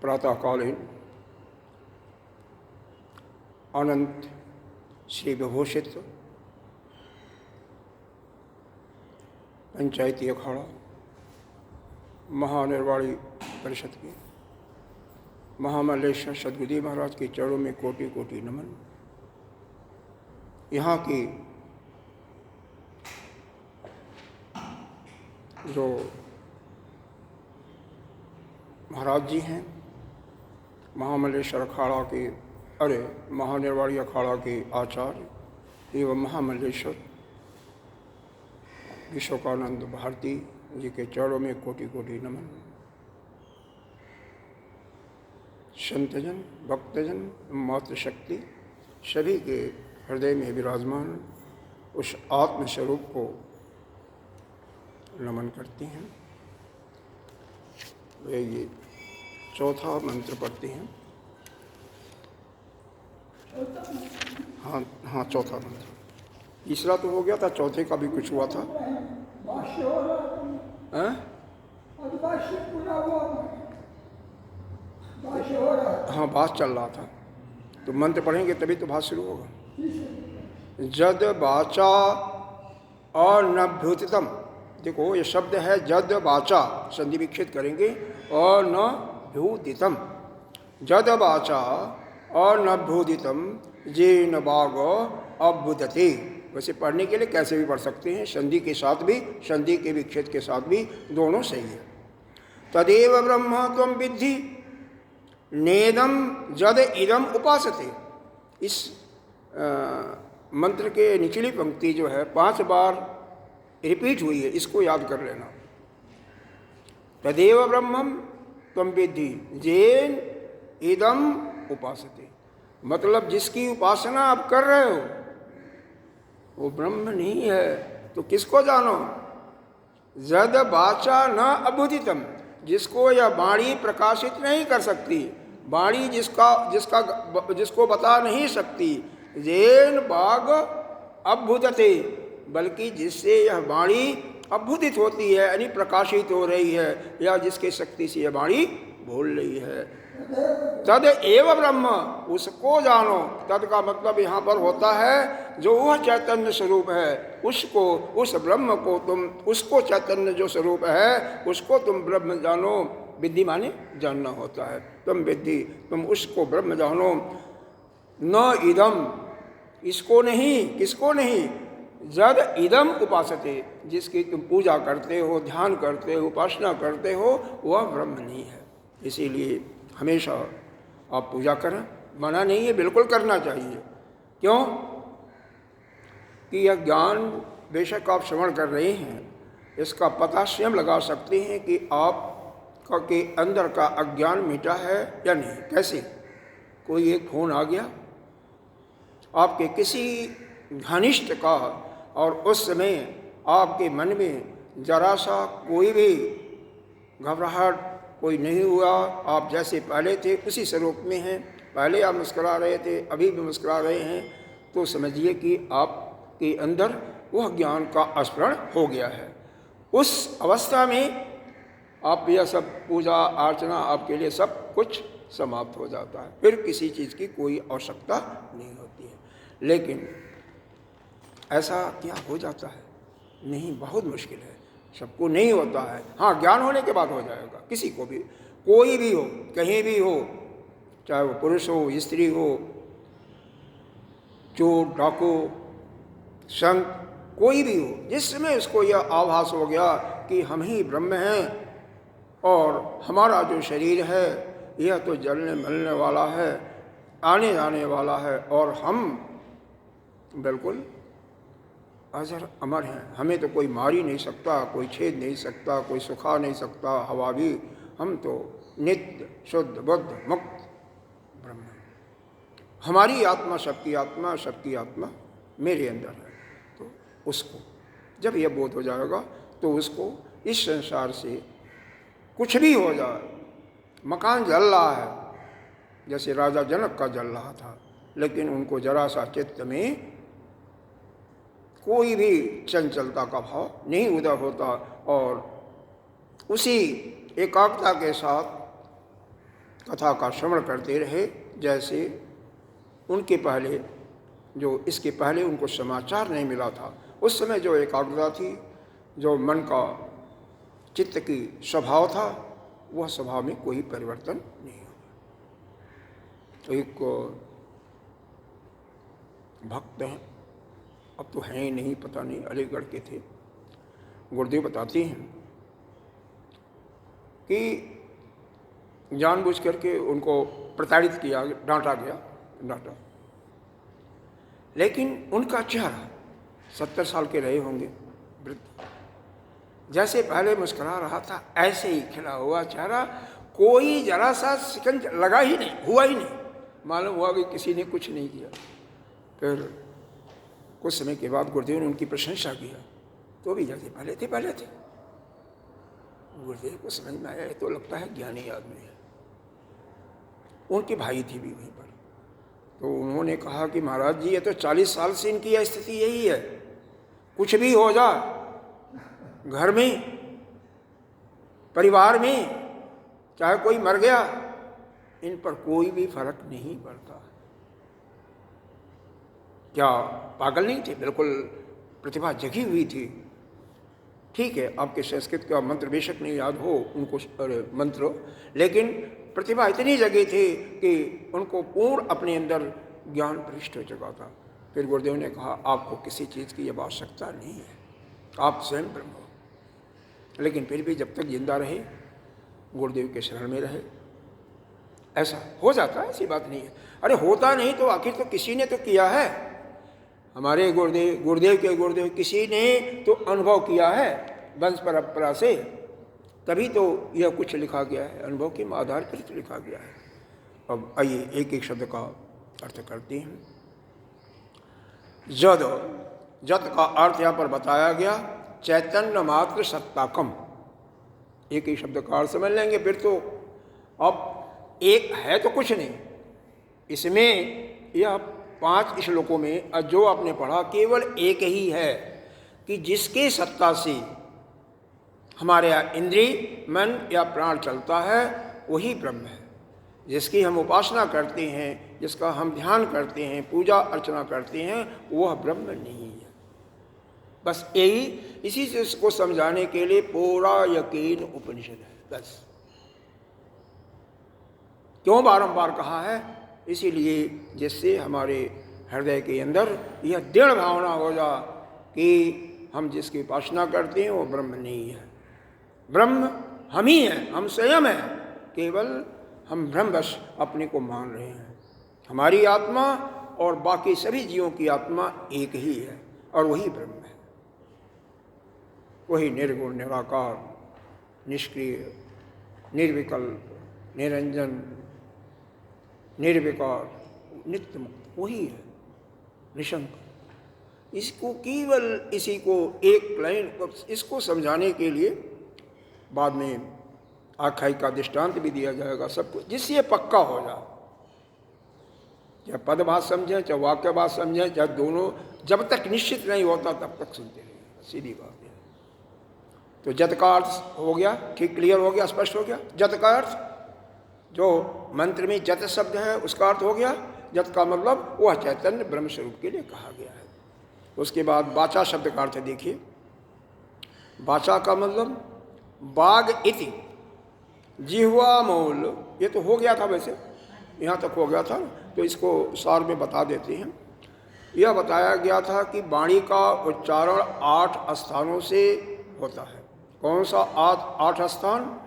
प्रातःकालीन अनंत श्री विभूषित पंचायती अखाड़ा महानिर्वाणी परिषद के महामल्लेश्वर सद्गुरुदेव महाराज के चरणों में कोटि कोटि नमन। यहाँ की जो महाराज जी हैं महामल्लेश्वर अखाड़ा के महानिर्वाणी अखाड़ा के आचार्य एवं महामल्लेश्वर विश्वकानंद भारती जी के चरणों में कोटि कोटि नमन। संतजन भक्तजन मातृशक्ति सभी के हृदय में विराजमान उस आत्मस्वरूप को नमन करती हैं। वे ये चौथा मंत्र पढ़ते हैं। हाँ चौथा मंत्र। तीसरा तो हो गया था, चौथे का भी कुछ हुआ था। हाँ बात चल रहा था, तो मंत्र पढ़ेंगे तभी तो बात शुरू होगा। जद वाचा अनभ्युतितम, देखो ये शब्द है जद वाचा, संधि विक्षेप करेंगे। अनभ्युदितम, जद वाचा अनभ्युदितम जेन बाग अभ्युदते। वैसे पढ़ने के लिए कैसे भी पढ़ सकते हैं, संधि के साथ भी, संधि के विक्षेप के साथ भी, दोनों सही है। तदेव ब्रह्म त्वं विद्धि नेदम जद इदम उपासते। इस मंत्र के निचली पंक्ति जो है 5 बार रिपीट हुई है, इसको याद कर लेना। तदेव ब्रह्मम त्वं विद्धि जेन इदम उपासते, मतलब जिसकी उपासना आप कर रहे हो वो ब्रह्म नहीं है, तो किसको जानो। जद वाचा न अभुदितम, जिसको यह वाणी प्रकाशित नहीं कर सकती, वाणी जिसको बता नहीं सकती। जेन बाग अभ्युदते, बल्कि जिससे यह वाणी अभ्युदित होती है यानी प्रकाशित हो रही है, या जिसके शक्ति से यह वाणी बोल रही है। तद एव ब्रह्म, उसको जानो। तद का मतलब यहाँ पर होता है जो वह चैतन्य स्वरूप है, उसको, उस ब्रह्म को तुम, उसको चैतन्य जो स्वरूप है उसको तुम ब्रह्म जानो। विद्धि माने जानना होता है। तुम विद्धि, तुम उसको ब्रह्म जानो। न इदम, इसको नहीं, किसको नहीं। जद इदम उपासते, जिसकी तुम पूजा करते हो, ध्यान करते हो, उपासना करते हो, वह ब्रह्म नहीं है। इसीलिए हमेशा आप पूजा करें, मना नहीं है, बिल्कुल करना चाहिए। क्यों कि यह ज्ञान बेशक आप श्रवण कर रहे हैं, इसका पता स्वयं लगा सकते हैं कि आप के अंदर का अज्ञान मिटा है या नहीं। कैसे, कोई एक फोन आ गया आपके किसी घनिष्ठ का, और उस समय आपके मन में जरा सा कोई भी घबराहट कोई नहीं हुआ, आप जैसे पहले थे उसी स्वरूप में हैं, पहले आप मुस्कुरा रहे थे, अभी भी मुस्कुरा रहे हैं, तो समझिए कि आपके अंदर वह ज्ञान का स्मरण हो गया है। उस अवस्था में आप यह सब पूजा अर्चना आपके लिए सब कुछ समाप्त हो जाता है, फिर किसी चीज़ की कोई आवश्यकता नहीं होती है। लेकिन ऐसा क्या हो जाता है? नहीं, बहुत मुश्किल है, सबको नहीं होता है। हाँ, ज्ञान होने के बाद हो जाएगा, किसी को भी, कोई भी हो, कहीं भी हो, चाहे वो पुरुष हो, स्त्री हो, चोर डाकू संत, कोई भी हो, जिसमें उसको यह आभास हो गया कि हम ही ब्रह्म हैं और हमारा जो शरीर है यह तो जलने मलने वाला है, आने जाने वाला है, और हम बिल्कुल अजर अमर हैं, हमें तो कोई मार ही नहीं सकता, कोई छेद नहीं सकता, कोई सुखा नहीं सकता, हवा भी, हम तो नित्य शुद्ध बुद्ध मुक्त ब्रह्म। हमारी आत्मा सबकी आत्मा, सबकी आत्मा मेरे अंदर है। तो उसको जब यह बोध हो जाएगा तो उसको इस संसार से कुछ भी हो जाए, मकान जल रहा है, जैसे राजा जनक का जल रहा था, लेकिन उनको जरा सा चित्त में कोई भी चंचलता का भाव नहीं उदय होता, और उसी एकाग्रता के साथ कथा का श्रवण करते रहे। जैसे उनके पहले, जो इसके पहले उनको समाचार नहीं मिला था, उस समय जो एकाग्रता थी, जो मन का चित्त की स्वभाव था, वह स्वभाव में कोई परिवर्तन नहीं हुआ। तो एक भक्त हैं, अब तो हैं ही नहीं, पता नहीं, अलीगढ़ के थे। गुरुदेव बताते हैं कि जानबूझ करके उनको प्रताड़ित किया, डांटा गया, लेकिन उनका चेहरा 70 साल के रहे होंगे वृद्ध, जैसे पहले मुस्कुरा रहा था ऐसे ही खिला हुआ चेहरा, कोई जरा सा शिकंज लगा ही नहीं, हुआ ही नहीं, मालूम हुआ कि किसी ने कुछ नहीं किया। फिर कुछ समय के बाद गुरुदेव ने उनकी प्रशंसा किया, तो भी जैसे पहले थे। गुरुदेव को समझ में आया, तो लगता है ज्ञानी आदमी है। उनके भाई थी भी वहीं पर, तो उन्होंने कहा कि महाराज जी, ये तो 40 साल से इनकी स्थिति यही है, कुछ भी हो जा, घर में, परिवार में, चाहे कोई मर गया, इन पर कोई भी फर्क नहीं पड़ता। क्या पागल नहीं थे? बिल्कुल प्रतिभा जगी हुई थी। ठीक है, आपके संस्कृत का मंत्र बेशक नहीं याद हो उनको मंत्र, लेकिन प्रतिभा इतनी जगी थी कि उनको पूर्ण अपने अंदर ज्ञान प्रविष्ट हो चुका था। फिर गुरुदेव ने कहा, आपको किसी चीज़ की अब आवश्यकता नहीं है, आप स्वयं ब्रह्म हो। लेकिन फिर भी जब तक जिंदा रहे, गुरुदेव के शरण में रहे। ऐसा हो जाता है, ऐसी बात नहीं है। अरे होता नहीं तो आखिर तो किसी ने तो किया है। हमारे गुरुदेव के गुरुदेव किसी ने तो अनुभव किया है वंश परंपरा से, तभी तो यह कुछ लिखा गया है, अनुभव के आधार पर तो लिखा गया है। अब आइए एक एक शब्द का अर्थ करते हैं। जद का अर्थ यहाँ पर बताया गया, चैतन्य मात्र सत्ताकम। एक ही शब्द का अर्थ समझ लेंगे फिर तो। अब एक है तो कुछ नहीं, इसमें यह 5 श्लोकों में जो आपने पढ़ा केवल एक ही है कि जिसके सत्ता से हमारे इंद्रिय, मन या प्राण चलता है, वही ब्रह्म है। जिसकी हम उपासना करते हैं, जिसका हम ध्यान करते हैं, पूजा अर्चना करते हैं, वह ब्रह्म नहीं है। बस यही, इसी से इसको समझाने के लिए पूरा यकीन उपनिषद है। बस क्यों बारंबार कहा है? इसीलिए जिससे हमारे हृदय के अंदर यह दृढ़ भावना हो जा कि हम जिसकी उपासना करते हैं वो ब्रह्म नहीं है, ब्रह्म हम ही हैं, हम स्वयं हैं, केवल हम ब्रह्मवश अपने को मान रहे हैं। हमारी आत्मा और बाकी सभी जीवों की आत्मा एक ही है और वही ब्रह्म है। वही निर्गुण, निराकार, निष्क्रिय, निर्विकल्प, निरंजन, निर्विकार, नित्य मुक्त, वही है, निशंक। इसको केवल इसी को एक लाइन, इसको समझाने के लिए बाद में आख्यायिका का दृष्टांत भी दिया जाएगा, सब कुछ जिससे पक्का हो जाए। चाहे पद बात समझें, चाहे वाक्य बात समझें, चाहे दोनों, जब तक निश्चित नहीं होता तब तक सुनते रहिए, सीधी बात है। तो जत का अर्थ हो गया, ठीक क्लियर हो गया, स्पष्ट हो गया। जत का अर्थ, जो मंत्र में जत शब्द है उसका अर्थ हो गया। जत का मतलब वह चैतन्य ब्रह्म स्वरूप के लिए कहा गया है। उसके बाद वाचा शब्द का अर्थ देखिए। वाचा का मतलब बाग इति, जिह्वा मूल, ये तो हो गया था, वैसे यहाँ तक हो गया था, तो इसको सार में बता देते हैं। यह बताया गया था कि वाणी का उच्चारण 8 स्थानों से होता है। कौन सा 8 स्थान?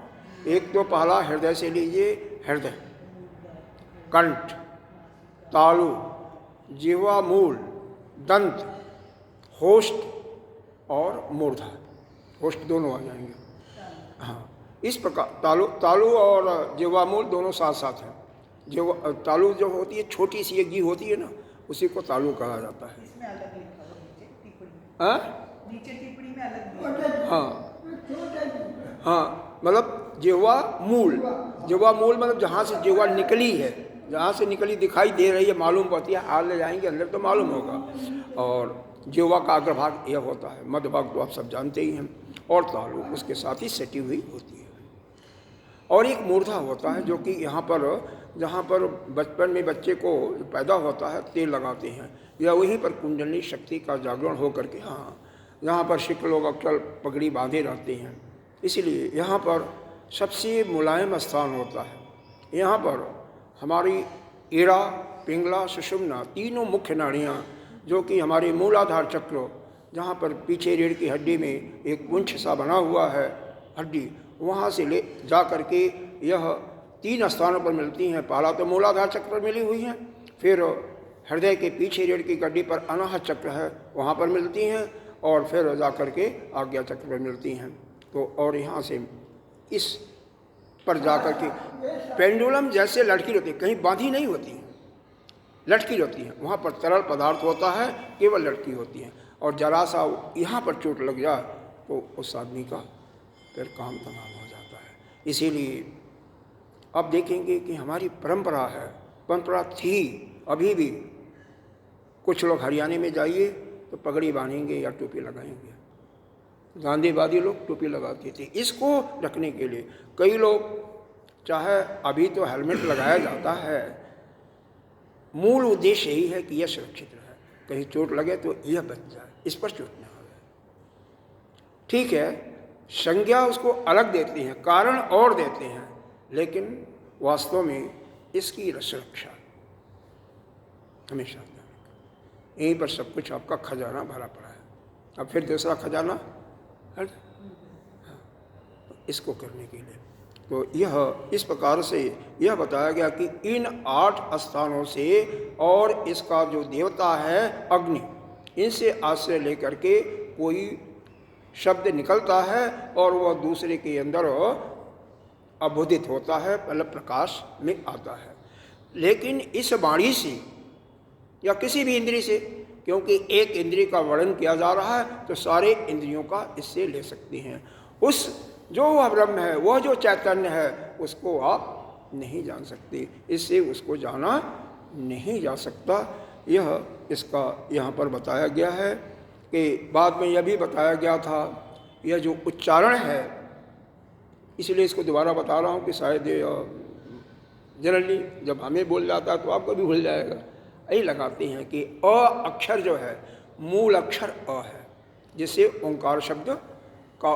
एक तो पहला हृदय से लीजिए, हृदय, कंठ, तालु, जिह्वा मूल, दंत, होष्ठ और मूर्धा। होष्ठ दोनों आ जाएंगे। हाँ, इस प्रकार तालु और जिह्वा मूल दोनों साथ साथ हैं। जिह्वा तालु जो होती है, छोटी सी एक जीभ होती है ना, उसी को तालु कहा जाता है। नीचे टिप्पणी में अलग। हाँ हाँ, मतलब जिह्वा मूल, जिह्वा मूल मतलब जहाँ से जिह्वा निकली है, जहाँ से निकली दिखाई दे रही है, मालूम पड़ती है, हाल ले जाएंगे अंदर तो मालूम होगा। और जिह्वा का अग्रभाग यह होता है, मध्य भाग तो आप सब जानते ही हैं, और तालु उसके साथ ही सटी हुई होती है। और एक मूर्धा होता है जो कि यहाँ पर जहाँ पर बचपन में बच्चे को पैदा होता है तेल लगाते हैं, या वहीं पर कुंडली शक्ति का जागरण हो करके हाँ यहाँ पर सिख लोग अक्सर पगड़ी बांधे रहते हैं। इसलिए यहाँ पर सबसे मुलायम स्थान होता है। यहाँ पर हमारी ईड़ा, पिंगला, सुषुम्ना तीनों मुख्य नाड़ियाँ जो कि हमारे मूलाधार चक्र, जहाँ पर पीछे रीढ़ की हड्डी में एक पुंछ सा बना हुआ है हड्डी, वहाँ से ले जा करके यह 3 स्थानों पर मिलती हैं। पहला तो मूलाधार चक्र पर मिली हुई हैं, फिर हृदय के पीछे रीढ़ की हड्डी पर अनाहत चक्र है वहाँ पर मिलती हैं, और फिर जा करके आज्ञा चक्र पर मिलती हैं। तो और यहाँ से इस पर जा करके पेंडुलम जैसे लटकी रहती है, कहीं बांधी नहीं होती है, लटकी रहती है। वहाँ पर तरल पदार्थ होता है, केवल लटकी होती है। और जरा सा यहाँ पर चोट लग जाए तो उस आदमी का फिर काम तमाम हो जाता है। इसीलिए अब देखेंगे कि हमारी परंपरा है, परंपरा थी, अभी भी कुछ लोग हरियाणा में जाइए तो पगड़ी बांधेंगे या टोपी लगाएंगे। गांधीवादी लोग टोपी लगाते थे इसको रखने के लिए। कई लोग, चाहे अभी तो हेलमेट लगाया जाता है, मूल उद्देश्य यही है कि यह सुरक्षित रहे, कहीं चोट लगे तो यह बच जाए, इस पर चोट न हो। ठीक है, संज्ञा उसको अलग देते हैं, कारण और देते हैं, लेकिन वास्तव में इसकी सुरक्षा हमेशा यहीं पर सब कुछ आपका खजाना भरा पड़ा है। अब फिर दूसरा खजाना है, इसको करने के लिए तो यह इस प्रकार से यह बताया गया कि इन 8 स्थानों से और इसका जो देवता है अग्नि, इनसे आश्रय लेकर के कोई शब्द निकलता है और वह दूसरे के अंदर अबोधित होता है, मतलब प्रकाश में आता है। लेकिन इस वाणी से या किसी भी इंद्रिय से, क्योंकि एक इंद्रिय का वर्णन किया जा रहा है तो सारे इंद्रियों का इससे ले सकते हैं। उस जो वह ब्रह्म है, वह जो चैतन्य है, उसको आप नहीं जान सकते, इससे उसको जाना नहीं जा सकता। यह इसका यहाँ पर बताया गया है कि बाद में यह भी बताया गया था, यह जो उच्चारण है, इसलिए इसको दोबारा बता रहा हूँ कि शायद जनरली जब हमें बोल जाता है तो आपको भी भूल जाएगा। यही लगाते हैं कि अ अक्षर जो है मूल अक्षर अ है, जिससे ओंकार शब्द का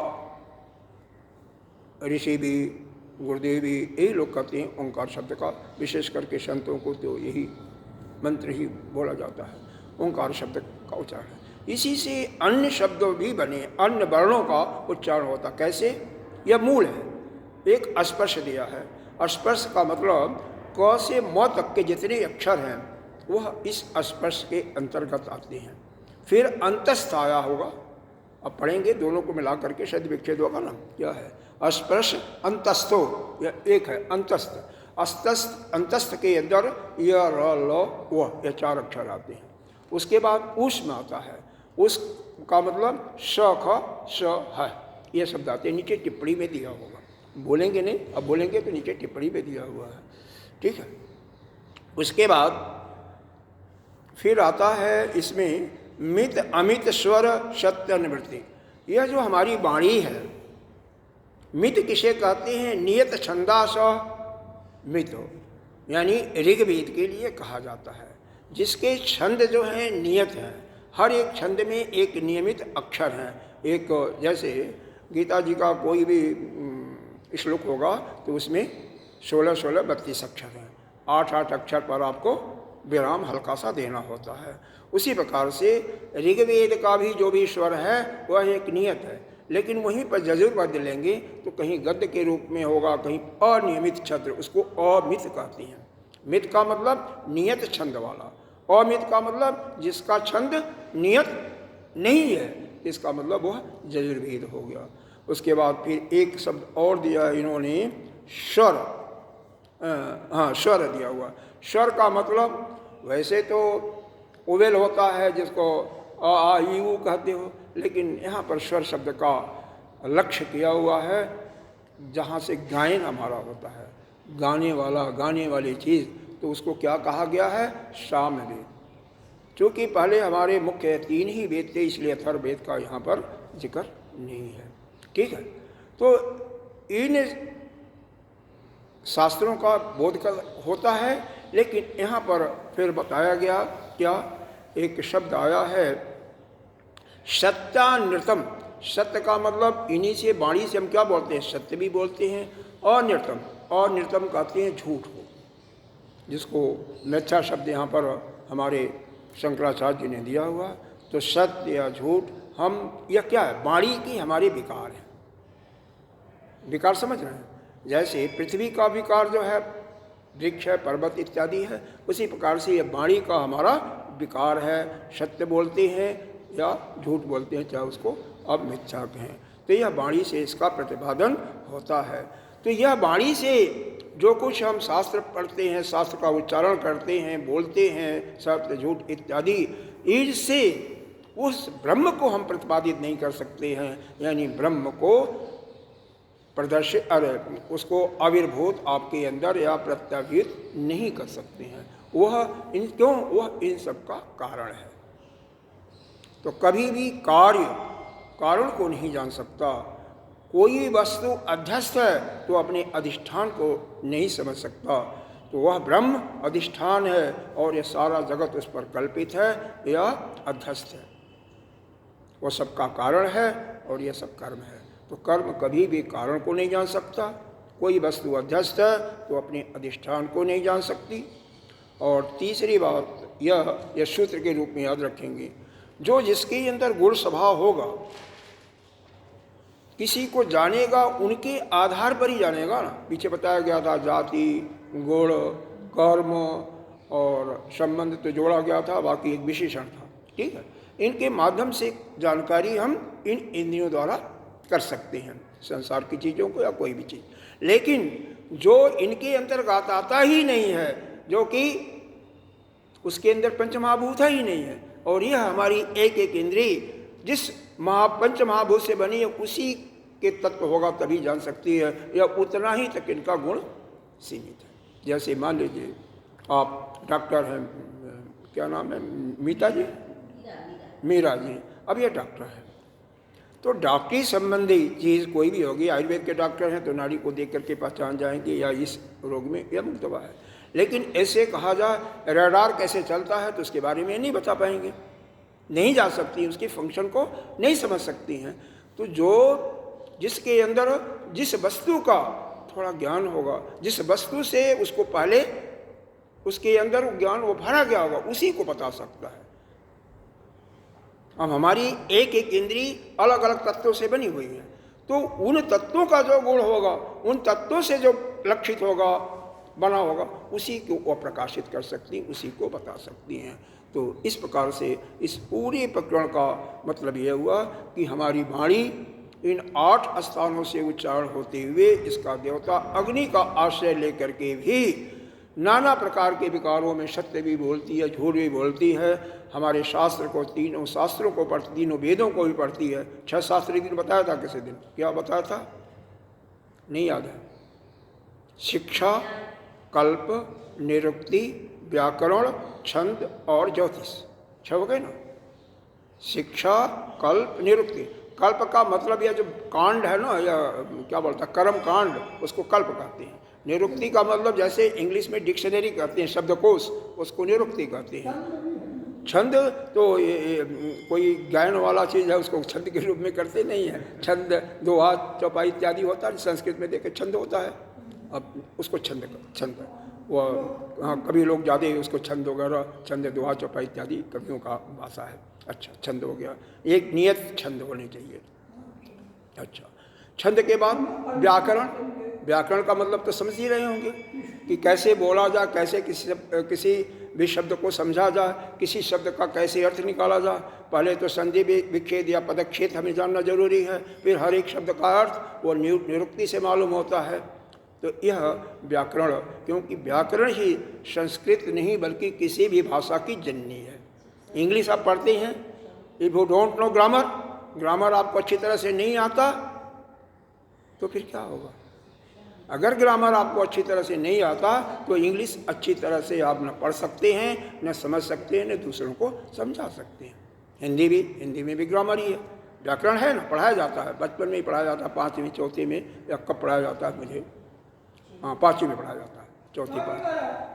ऋषि भी, गुरुदेव भी, यही लोग कहते हैं ओंकार शब्द का, विशेष करके संतों को तो यही मंत्र ही बोला जाता है, ओंकार शब्द का उच्चारण। इसी से अन्य शब्द भी बने, अन्य वर्णों का उच्चारण होता। कैसे? यह मूल है। एक स्पर्श दिया है, स्पर्श का मतलब क से म तक के जितने अक्षर हैं वह इस स्पर्श के अंतर्गत आते हैं। फिर अंतस्थ आया होगा, अब पढ़ेंगे दोनों को मिला करके शायद विच्छेद होगा ना। क्या है? स्पर्श अंतस्थो, यह एक है अंतस्थ। अस्तस्थ, अंतस्थ के अंदर य र ल व, यह 4 अक्षर आते हैं। उसके बाद ऊष्म आता है, उस का मतलब श ख श है, यह शब्द आते हैं। नीचे टिप्पणी में दिया होगा, बोलेंगे नहीं, अब बोलेंगे तो नीचे टिप्पणी में दिया हुआ है। ठीक है। उसके बाद फिर आता है इसमें मित अमित स्वर सत्य निवृत्ति। यह जो हमारी वाणी है, मित किसे कहते हैं? नियत छंदास मित हो, यानी ऋग्वेद के लिए कहा जाता है, जिसके छंद जो हैं नियत हैं। हर एक छंद में एक नियमित अक्षर है। एक जैसे गीता जी का कोई भी श्लोक होगा तो उसमें 16-16 32 अक्षर हैं, 8-8 अक्षर पर आपको विराम हल्का सा देना होता है। उसी प्रकार से ऋग्वेद का भी जो भी स्वर है वह एक नियत है, लेकिन वहीं पर यजुर्वेद लेंगे तो कहीं गद्य के रूप में होगा, कहीं अनियमित छंद, उसको अमित कहते हैं। मित का मतलब नियत छंद वाला, अमित का मतलब जिसका छंद नियत नहीं है, इसका मतलब वह यजुर्वेद हो गया। उसके बाद फिर एक शब्द और दिया इन्होंने, स्वर। हाँ, स्वर दिया हुआ। स्वर का मतलब वैसे तो उवेल होता है जिसको आ आ ई ऊ कहते हो, लेकिन यहाँ पर स्वर शब्द का लक्ष्य किया हुआ है जहाँ से गायन हमारा होता है, गाने वाला, गाने वाली चीज़, तो उसको क्या कहा गया है? सामवेद। क्योंकि पहले हमारे मुख्य 3 ही वेद थे, इसलिए अथर्ववेद का यहाँ पर जिक्र नहीं है। ठीक है। तो इन शास्त्रों का बोध होता है। लेकिन यहाँ पर फिर बताया गया क्या, एक शब्द आया है सत्यानृतम। सत्य का मतलब इन्हीं से, वाणी से हम क्या बोलते हैं, सत्य भी बोलते हैं। और नृतम, और नृतम कहते हैं झूठ को, जिसको मिथ्या शब्द यहाँ पर हमारे शंकराचार्य जी ने दिया हुआ। तो सत्य या झूठ, हम यह क्या है, वाणी की हमारे विकार है। विकार समझ रहे हैं? जैसे पृथ्वी का विकार जो है वृक्ष है, पर्वत इत्यादि है, उसी प्रकार से यह वाणी का हमारा विकार है। सत्य बोलते हैं या झूठ बोलते हैं, चाहे उसको अब मिथ्या कहें, तो यह वाणी से इसका प्रतिपादन होता है। तो यह वाणी से जो कुछ हम शास्त्र पढ़ते हैं, शास्त्र का उच्चारण करते हैं, बोलते हैं, सत्य झूठ इत्यादि, इससे उस ब्रह्म को हम प्रतिपादित नहीं कर सकते हैं। यानी ब्रह्म को प्रदर्शित, उसको आविर्भूत आपके अंदर या प्रत्यावित नहीं कर सकते हैं। वह इन क्यों, वह इन सब का कारण है। तो कभी भी कार्य कारण को नहीं जान सकता। कोई वस्तु अध्यस्त है तो अपने अधिष्ठान को नहीं समझ सकता। तो वह ब्रह्म अधिष्ठान है और यह सारा जगत उस पर कल्पित है या अध्यस्त है। वह सबका कारण है और यह सब कर्म है। तो कर्म कभी भी कारण को नहीं जान सकता। कोई वस्तु अध्यस्त है तो अपने अधिष्ठान को नहीं जान सकती। और तीसरी बात यह सूत्र के रूप में याद रखेंगे, जो जिसके अंदर गुण स्वभाव होगा, किसी को जानेगा उनके आधार पर ही जानेगा ना। पीछे बताया गया था जाति, गुण, कर्म और संबंध तो जोड़ा गया था, बाकी एक विशेषण था। ठीक है, इनके माध्यम से जानकारी हम इन इंद्रियों द्वारा कर सकते हैं, संसार की चीज़ों को या कोई भी चीज़। लेकिन जो इनके अंतर्गत आता ही नहीं है, जो कि उसके अंदर पंचमहाभूत ही नहीं है, और यह हमारी एक एक इंद्रिय जिस पंच महाभूत से बनी है उसी के तत्व होगा तभी जान सकती है, या उतना ही तक इनका गुण सीमित है। जैसे मान लीजिए आप डॉक्टर हैं, क्या नाम है, मीता जी, मीरा जी, अब ये डॉक्टर है, तो डॉक्टरी संबंधी चीज़ कोई भी होगी, आयुर्वेद के डॉक्टर हैं तो नाड़ी को देख करके पहचान जाएंगे या इस रोग में यह मुक्त दवा है। लेकिन ऐसे कहा जाए रडार कैसे चलता है तो उसके बारे में नहीं बता पाएंगे, नहीं जा सकती, उसके फंक्शन को नहीं समझ सकती हैं। तो जो जिसके अंदर जिस वस्तु का थोड़ा ज्ञान होगा, जिस वस्तु से उसको पहले उसके अंदर ज्ञान वो भरा गया होगा, उसी को बता सकता है। अब हमारी एक एक इंद्री अलग अलग तत्वों से बनी हुई है, तो उन तत्वों का जो गुण होगा, उन तत्वों से जो लक्षित होगा, बना होगा, उसी को वो प्रकाशित कर सकती, उसी को बता सकती हैं। तो इस प्रकार से इस पूरे प्रकरण का मतलब यह हुआ कि हमारी वाणी इन 8 स्थानों से उच्चारण होते हुए इसका देवता अग्नि का आश्रय लेकर के भी नाना प्रकार के विकारों में सत्य भी बोलती है, झूठ भी बोलती है। हमारे शास्त्र को, तीनों शास्त्रों को पढ़ती, तीनों वेदों को भी पढ़ती है। 6 शास्त्र एक दिन बताया था, किसी दिन क्या बताया था नहीं याद है। शिक्षा, कल्प, निरुक्ति, व्याकरण, छंद और ज्योतिष, 6 हो गए ना। शिक्षा, कल्प, निरुक्ति। कल्प का मतलब यह जो कांड है ना, या क्या बोलता है, कर्म कांड, उसको कल्प कहते हैं। निरुक्ति का मतलब जैसे इंग्लिश में डिक्शनरी कहते हैं, शब्दकोश, उसको निरुक्ति कहते हैं। छंद तो कोई गायन वाला चीज़ है, उसको छंद के रूप में करते नहीं है। छंद, दोहा, चौपाई इत्यादि होता है, संस्कृत में देखे छंद होता है, अब उसको छंद वो, हाँ, कभी लोग ज़्यादा उसको छंद वगैरह, छंद, दोहा, चौपाई इत्यादि कवियों का भाषा है। अच्छा, छंद हो गया, एक नियत छंद होने चाहिए। अच्छा, छंद के बाद व्याकरण। व्याकरण का मतलब तो समझ ही रहे होंगे कि कैसे बोला जाए, कैसे किसी भी शब्द को समझा जाए, किसी शब्द का कैसे अर्थ निकाला जाए। पहले तो संधि विच्छेद या पदच्छेद हमें जानना जरूरी है, फिर हर एक शब्द का अर्थ वो निरुक्ति से मालूम होता है। तो यह व्याकरण, क्योंकि व्याकरण ही संस्कृत नहीं बल्कि किसी भी भाषा की जननी है। इंग्लिश आप पढ़ते हैं, if you don't know grammar, grammar आपको अच्छी तरह से नहीं आता तो फिर क्या होगा। अगर ग्रामर आपको अच्छी तरह से नहीं आता तो इंग्लिश अच्छी तरह से आप न पढ़ सकते हैं, न समझ सकते हैं, न दूसरों को समझा सकते हैं। हिंदी में भी ग्रामर ही है, व्याकरण है ना, पढ़ाया जाता है, बचपन में ही पढ़ाया जाता है, 5वीं 4वीं में, या कब पढ़ाया जाता है मुझे हाँ 5वीं में पढ़ाया जाता है, चौथी पाँच।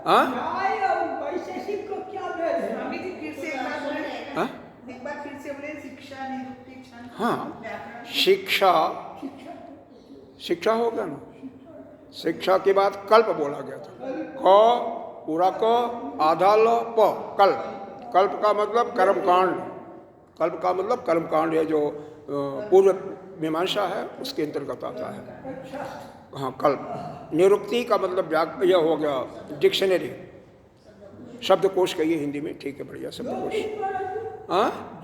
हाँ न्याय और वैशेषिक को क्या भेद है? स्वामी जी फिर से एक बार बोले, हाँ एक बार फिर से बोले, शिक्षा निरुक्ति छंद हाँ व्याकरण। शिक्षा, शिक्षा हो गया ना। शिक्षा के बाद कल्प बोला गया था, क पूरा क आधा ल प, कल्प। कल्प का मतलब कर्मकांड, कल्प का मतलब कर्मकांड है जो पूर्व मीमांसा है उसके अंतर्गत आता है। हाँ कल्प। निरुक्ति का मतलब यह हो गया डिक्शनरी, शब्दकोश कहिए हिंदी में, ठीक है बढ़िया शब्दकोश। हाँ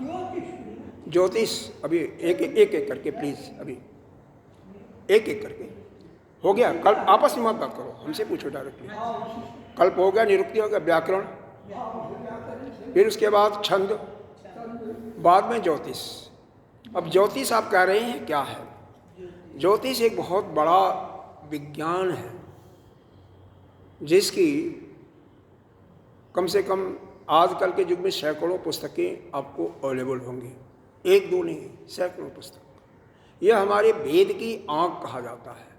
ज्योतिष, अभी एक एक करके प्लीज, अभी एक एक करके हो गया। कल्प आपस में मत बात करो, हमसे पूछो डायरेक्टली। कल्प हो गया, निरुक्ति हो गया, व्याकरण, फिर उसके बाद छंद, बाद में ज्योतिष। अब ज्योतिष आप कह रहे हैं क्या है? ज्योतिष एक बहुत बड़ा विज्ञान है जिसकी कम से कम आजकल के युग में सैकड़ों पुस्तकें आपको अवेलेबल होंगी, एक दो नहीं, सैकड़ों पुस्तक। यह हमारे वेद की आंख कहा जाता है,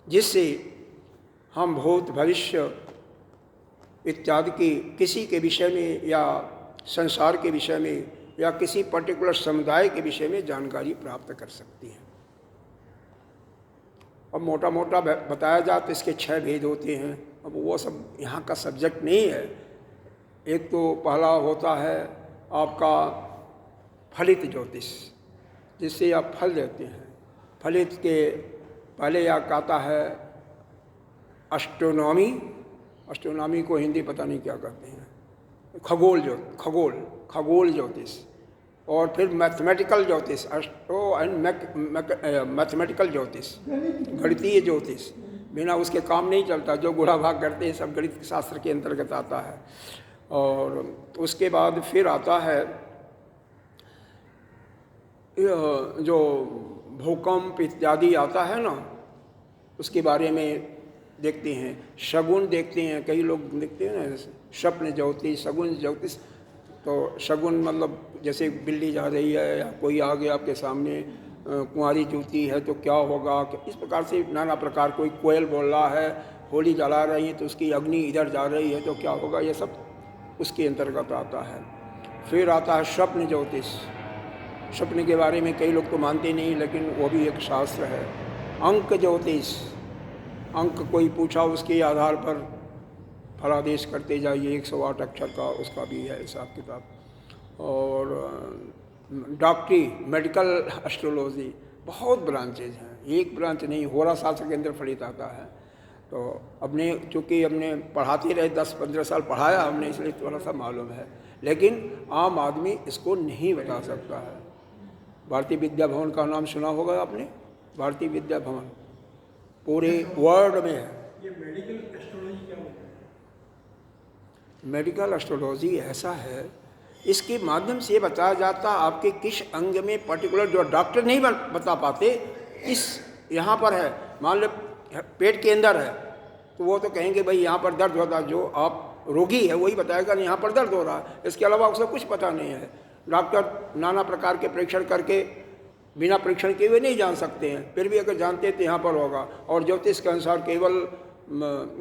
जिससे हम भूत भविष्य इत्यादि की किसी के विषय में या संसार के विषय में या किसी पर्टिकुलर समुदाय के विषय में जानकारी प्राप्त कर सकती हैं। अब मोटा मोटा बताया जाए तो इसके 6 भेद होते हैं। अब वो सब यहाँ का सब्जेक्ट नहीं है। एक तो पहला होता है आपका फलित ज्योतिष, जिससे आप फल देते हैं। फलित के पहले या आता है एस्ट्रोनॉमी, एस्ट्रोनॉमी को हिंदी पता नहीं क्या कहते हैं, खगोल ज्योतिष। और फिर मैथमेटिकल ज्योतिष, एस्ट्रो एंड मैथमेटिकल ज्योतिष, गणितीय ज्योतिष। बिना उसके काम नहीं चलता, जो गुणा भाग करते हैं सब गणित शास्त्र के अंतर्गत आता है। और उसके बाद फिर आता है जो भूकंप इत्यादि आता है ना, उसके बारे में देखते हैं। शगुन देखते हैं, कई लोग देखते हैं ना, स्वप्न ज्योतिष, शगुन ज्योतिष। तो शगुन मतलब जैसे बिल्ली जा रही है या कोई आ गया आपके सामने, कुंवारी जूती है तो क्या होगा, इस प्रकार से नाना प्रकार। कोई कोयल बोल रहा है, होली जला रही है तो उसकी अग्नि इधर जा रही है तो क्या होगा, ये सब उसके अंतर्गत आता है। फिर आता है स्वप्न ज्योतिष। स्वप्न के बारे में कई लोग तो मानते नहीं, लेकिन वो भी एक शास्त्र है। अंक ज्योतिष, अंक कोई पूछा उसके आधार पर फलादेश करते जाइए, 108 अक्षर का उसका भी है हिसाब किताब। और डॉक्टरी, मेडिकल एस्ट्रोलॉजी, बहुत ब्रांचेज हैं, एक ब्रांच नहीं, होरा शास्त्र के अंदर फलित आता है। तो अपने चूँकि हमने पढ़ाते रहे 10-15 साल पढ़ाया हमने, इसलिए थोड़ा सा मालूम है, लेकिन आम आदमी इसको नहीं बता सकता है। भारतीय विद्या भवन का नाम सुना होगा आपने, भारतीय विद्या भवन पूरे वर्ल्ड में है। ये मेडिकल एस्ट्रोलॉजी क्या होता है? मेडिकल एस्ट्रोलॉजी ऐसा है, इसके माध्यम से बताया जाता आपके किस अंग में पर्टिकुलर, जो डॉक्टर नहीं बता पाते, इस यहाँ पर है, मान लो पेट के अंदर है तो वो तो कहेंगे भाई यहाँ पर दर्द होता है, जो आप रोगी है वही बताएगा यहाँ पर दर्द हो रहा है, इसके अलावा उसे कुछ पता नहीं है। डॉक्टर नाना प्रकार के परीक्षण करके बिना परीक्षण किए हुए नहीं जान सकते हैं, फिर भी अगर जानते तो यहाँ पर होगा। और ज्योतिष के अनुसार केवल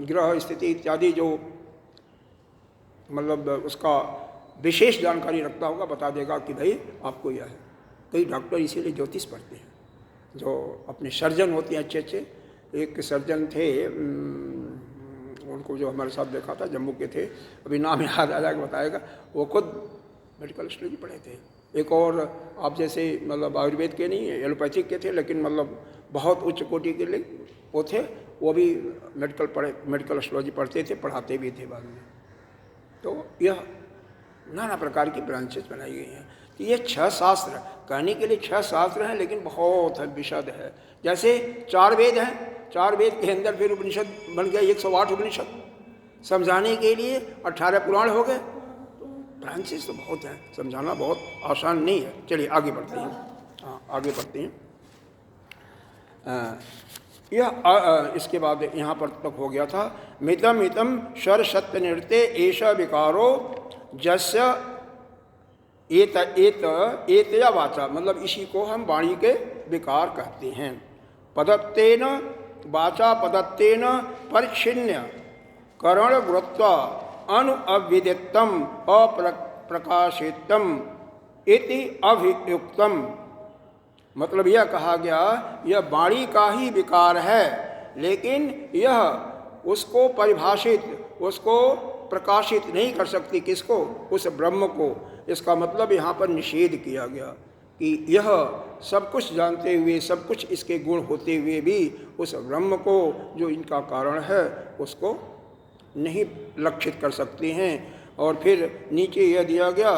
ग्रह स्थिति इत्यादि जो मतलब उसका विशेष जानकारी रखता होगा बता देगा कि भाई आपको यह है। कई डॉक्टर इसीलिए ज्योतिष पढ़ते हैं, जो अपने सर्जन होते हैं अच्छे अच्छे। एक सर्जन थे, उनको जो हमारे साथ देखा था, जम्मू के थे, अभी नाम याद आ जाएगा बताएगा, वो खुद मेडिकल एस्ट्रोलॉजी पढ़े थे। एक और आप जैसे मतलब आयुर्वेद के नहीं, एलोपैथिक के थे, लेकिन मतलब बहुत उच्च कोटि के लिए वो थे, वो भी मेडिकल एस्ट्रोलॉजी पढ़ते थे, पढ़ाते भी थे बाद में। तो यह नाना प्रकार की ब्रांचेस बनाई गई हैं। तो ये 6 शास्त्र, कहने के लिए 6 शास्त्र हैं, लेकिन बहुत है, विशद है। जैसे 4 वेद हैं, 4 वेद के अंदर फिर उपनिषद बन गए, 108 उपनिषद, समझाने के लिए 18 पुराण हो गए। तो ब्रांचेस तो बहुत हैं, समझाना बहुत आसान नहीं है। चलिए आगे बढ़ते हैं। हाँ आगे बढ़ते हैं। इसके बाद यहाँ पर तक हो गया था, मितम इतम शर सत्य नृत्य ऐसा विकारो जस्य एतया वाचा, मतलब इसी को हम वाणी के विकार कहते हैं। पदत्तेन वाचा पदत्तेन परिच्छिन्य करण वृत्वा अनुअविदितम अप्रकाशितम इति अभियुक्तम। मतलब यह कहा गया यह वाणी का ही विकार है, लेकिन यह उसको परिभाषित, उसको प्रकाशित नहीं कर सकती। किसको? उस ब्रह्म को। इसका मतलब यहाँ पर निषेध किया गया कि यह सब कुछ जानते हुए, सब कुछ इसके गुण होते हुए भी उस ब्रह्म को जो इनका कारण है उसको नहीं लक्षित कर सकते हैं। और फिर नीचे यह दिया गया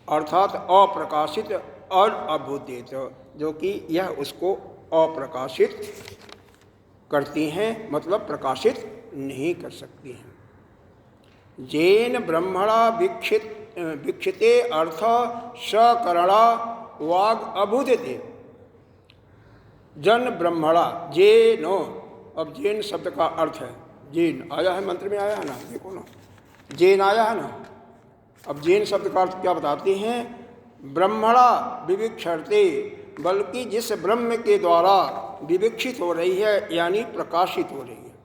अर्थात अप्रकाशित और अभूतित, जो कि यह उसको अप्रकाशित करती हैं, मतलब प्रकाशित नहीं कर सकती हैं। जेन ब्रह्मणा वीक्षिते अर्थ सकरणा वाग अभूदिते। जन ब्रह्मणा जेनो, अब जेन शब्द का अर्थ है, जेन आया है, मंत्र में आया है ना, देखो ना, जेन आया है ना। अब जेन शब्द का अर्थ क्या बताते हैं? ब्रह्मणा विविक्षते, बल्कि जिस ब्रह्म के द्वारा विविक्षित हो रही है, यानी प्रकाशित हो रही है।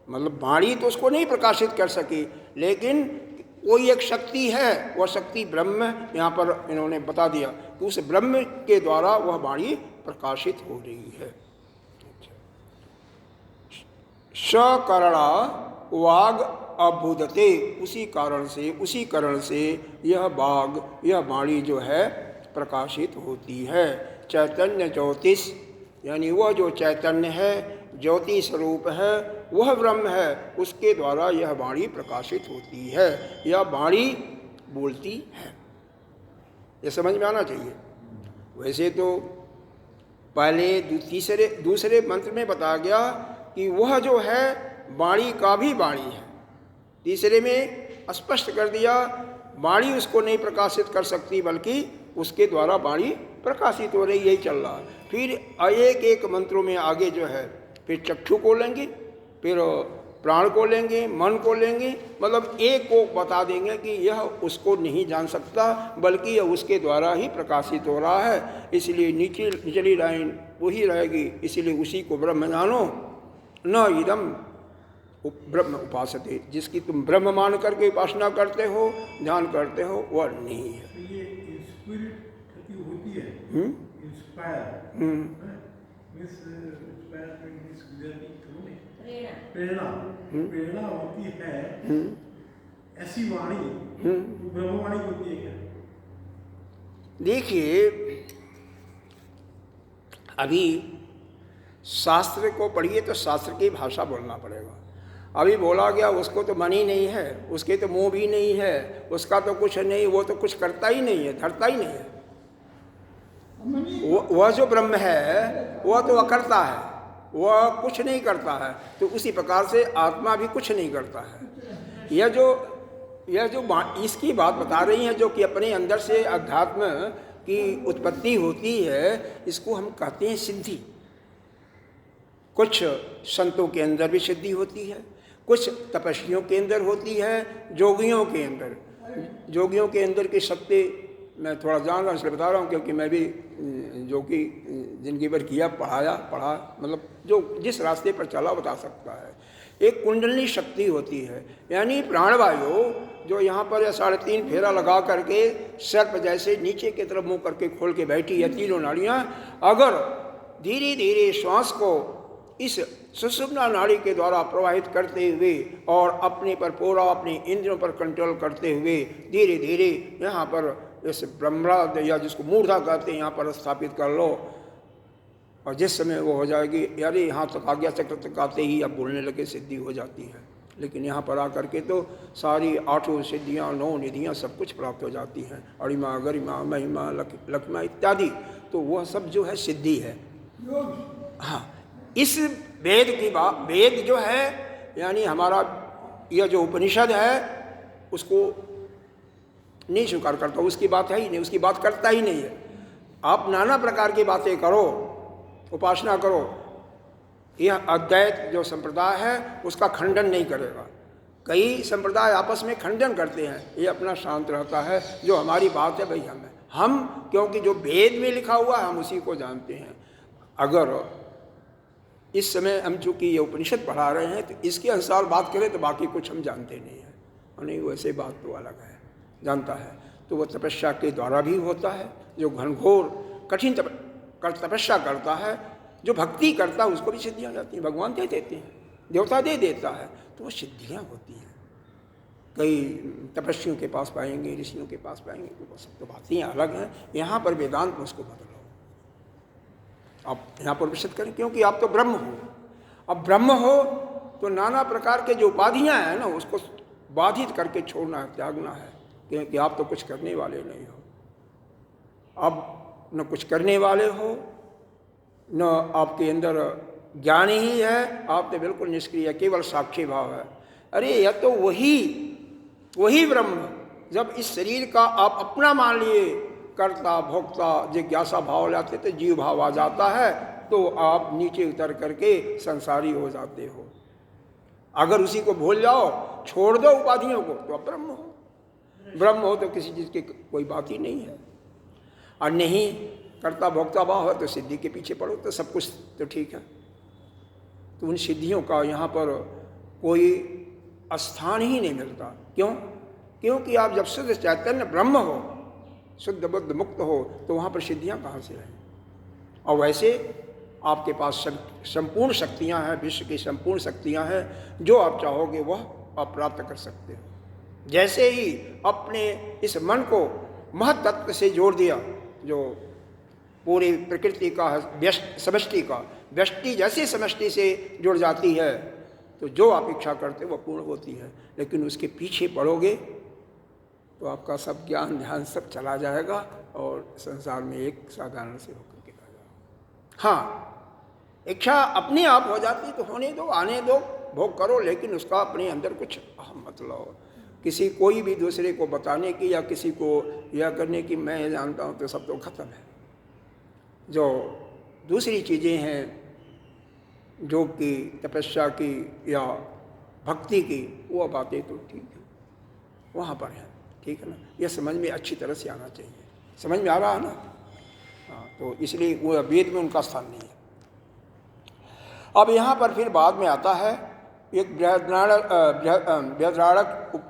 मतलब वाणी तो उसको नहीं प्रकाशित कर सकी, लेकिन कोई एक शक्ति है, वह शक्ति ब्रह्म, यहाँ पर इन्होंने बता दिया कि उस ब्रह्म के द्वारा वह वाणी प्रकाशित हो रही है। सकरणा वाग अभूदते, उसी कारण से, उसी करण से यह वाग, यह वाणी जो है प्रकाशित होती है। चैतन्य ज्योतिष, यानी वह जो चैतन्य है, ज्योति स्वरूप है, वह ब्रह्म है, उसके द्वारा यह वाणी प्रकाशित होती है, यह वाणी बोलती है। यह समझ में आना चाहिए। वैसे तो पहले दूसरे मंत्र में बताया गया कि वह जो है वाणी का भी वाणी है। तीसरे में स्पष्ट कर दिया वाणी उसको नहीं प्रकाशित कर सकती, बल्कि उसके द्वारा वाणी प्रकाशित हो रही, यही चल रहा है। फिर एक एक मंत्रों में आगे जो है, फिर चक्षु को लेंगे, फिर प्राण को लेंगे, मन को लेंगे, मतलब एक को बता देंगे कि यह उसको नहीं जान सकता, बल्कि यह उसके द्वारा ही प्रकाशित हो रहा है। इसलिए निचली लाइन वही रहेगी, इसलिए उसी को ब्रह्म जानो, न इदम ब्रह्म उपासते। जिसकी तुम ब्रह्म मान करके उपासना करते हो, ध्यान करते हो, वह नहीं है। तो ये इंस्पिरिट होती है, इंस्पायर प्रेरणा होती है, ऐसी वाणी ब्रह्मवाणी होती है क्या? देखिए, अभी शास्त्र को पढ़िए तो शास्त्र की भाषा बोलना पड़ेगा। अभी बोला गया उसको तो मन ही नहीं है, उसके तो मुंह भी नहीं है, उसका तो कुछ नहीं, वो तो कुछ करता ही नहीं है, धरता ही नहीं है। वह जो ब्रह्म है वह तो अकर्ता है, वह कुछ नहीं करता है। तो उसी प्रकार से आत्मा भी कुछ नहीं करता है। यह जो इसकी बात बता रही है, जो कि अपने अंदर से अध्यात्म की उत्पत्ति होती है, इसको हम कहते हैं सिद्धि। कुछ संतों के अंदर भी सिद्धि होती है, कुछ तपस्वियों के अंदर होती है, जोगियों के अंदर की शक्ति मैं थोड़ा जान रहा हूँ, इसलिए बता रहा हूँ, क्योंकि मैं भी जो कि जिंदगी भर किया, पढ़ा, मतलब जो जिस रास्ते पर चला बता सकता है। एक कुंडलिनी शक्ति होती है, यानी प्राणवायु जो यहाँ पर 3.5 फेरा लगा करके सर्प जैसे नीचे की तरफ मुँह करके खोल के बैठी है, तीनों नाड़ियाँ, अगर धीरे धीरे श्वास को इस सुषुम्ना नाड़ी के द्वारा प्रवाहित करते हुए और अपने पर पूरा अपने इंद्रियों पर कंट्रोल करते हुए धीरे धीरे यहाँ पर इस ब्रह्मराद या जिसको मूर्धा कहते हैं यहाँ पर स्थापित कर लो, और जिस समय वो हो जाएगी, यार यहाँ तक आज्ञा चक्र तक आते ही अब बोलने लगे सिद्धि हो जाती है। लेकिन यहाँ पर आकर के तो सारी 8 सिद्धियाँ, 9 निधियाँ सब कुछ प्राप्त हो जाती हैं, अणिमा, गरिमा, महिमा, लक्ष्मा इत्यादि। तो वह सब जो है सिद्धि है। हाँ, इस वेद की बात, वेद जो है यानी हमारा यह जो उपनिषद है उसको नहीं स्वीकार करता, उसकी बात है ही नहीं, उसकी बात करता ही नहीं है। आप नाना प्रकार की बातें करो, उपासना करो, यह अद्वैत जो संप्रदाय है उसका खंडन नहीं करेगा। कई संप्रदाय आपस में खंडन करते हैं, ये अपना शांत रहता है। जो हमारी बात है भाई हम क्योंकि जो वेद में लिखा हुआ है हम उसी को जानते हैं। अगर इस समय हम चूँकि ये उपनिषद पढ़ा रहे हैं तो इसके अनुसार बात करें तो बाकी कुछ हम जानते नहीं हैं, और नहीं वैसे बात तो अलग है, जानता है तो वह तपस्या के द्वारा भी होता है। जो घनघोर कठिन तपस्या करता है, जो भक्ति करता है, उसको भी सिद्धियाँ जाती हैं। भगवान दे देते हैं, देवता दे देता है तो वो सिद्धियाँ होती हैं। कई तपस्वियों के पास पाएंगे, ऋषियों के पास पाएंगे, तो वो सब तो बातें अलग हैं। यहाँ पर वेदांत में उसको बदलो, आप यहाँ पर विशद करें, क्योंकि आप तो ब्रह्म हो। अब ब्रह्म हो तो नाना प्रकार के जो उपाधियाँ हैं ना, उसको बाधित करके छोड़ना है, त्यागना है, क्योंकि आप तो कुछ करने वाले नहीं हो। अब न कुछ करने वाले हो, न आपके अंदर ज्ञान ही है, आप तो बिल्कुल निष्क्रिय, केवल साक्षी भाव है। अरे यह तो वही ब्रह्म, जब इस शरीर का आप अपना मान लिए, कर्ता भोक्ता जिज्ञासा भाव लाते तो जीव भाव आ जाता है, तो आप नीचे उतर करके संसारी हो जाते हो। अगर उसी को भूल जाओ, छोड़ दो उपाधियों को, तो आप ब्रह्म हो। ब्रह्म हो तो किसी चीज़ की कोई बात ही नहीं है। और नहीं कर्ता भोक्ता भाव है तो सिद्धि के पीछे पड़ो, तो सब कुछ तो ठीक है। तो उन सिद्धियों का यहाँ पर कोई स्थान ही नहीं मिलता। क्यों? क्योंकि आप जब शुद्ध चैतन्य ब्रह्म हो, शुद्ध बुद्ध मुक्त हो, तो वहाँ पर सिद्धियाँ कहाँ से हैं? और वैसे आपके पास संपूर्ण शक्तियाँ हैं, विश्व की संपूर्ण शक्तियाँ हैं, जो आप चाहोगे वह आप प्राप्त कर सकते हो। जैसे ही अपने इस मन को महत्त्व से जोड़ दिया, जो पूरी प्रकृति का समष्टि का व्यष्टि जैसी समष्टि से जुड़ जाती है, तो जो आप इच्छा करते हो वह पूर्ण होती है। लेकिन उसके पीछे पड़ोगे तो आपका सब ज्ञान ध्यान सब चला जाएगा और संसार में एक साधारण से होकर के रह जाओ। हाँ, इच्छा अपने आप हो जाती तो होने दो, आने दो, भोग करो, लेकिन उसका अपने अंदर कुछ मतलब किसी कोई भी दूसरे को बताने की या किसी को यह करने की मैं ये जानता हूँ, तो सब तो खत्म है। जो दूसरी चीज़ें हैं, जो कि तपस्या की या भक्ति की, वो बातें तो ठीक है, वहाँ पर है, ठीक है ना। यह समझ में अच्छी तरह से आना चाहिए। समझ में आ रहा है ना? हाँ, तो इसलिए वो वेद में उनका स्थान नहीं है। अब यहाँ पर फिर बाद में आता है एक बृहदारण्यक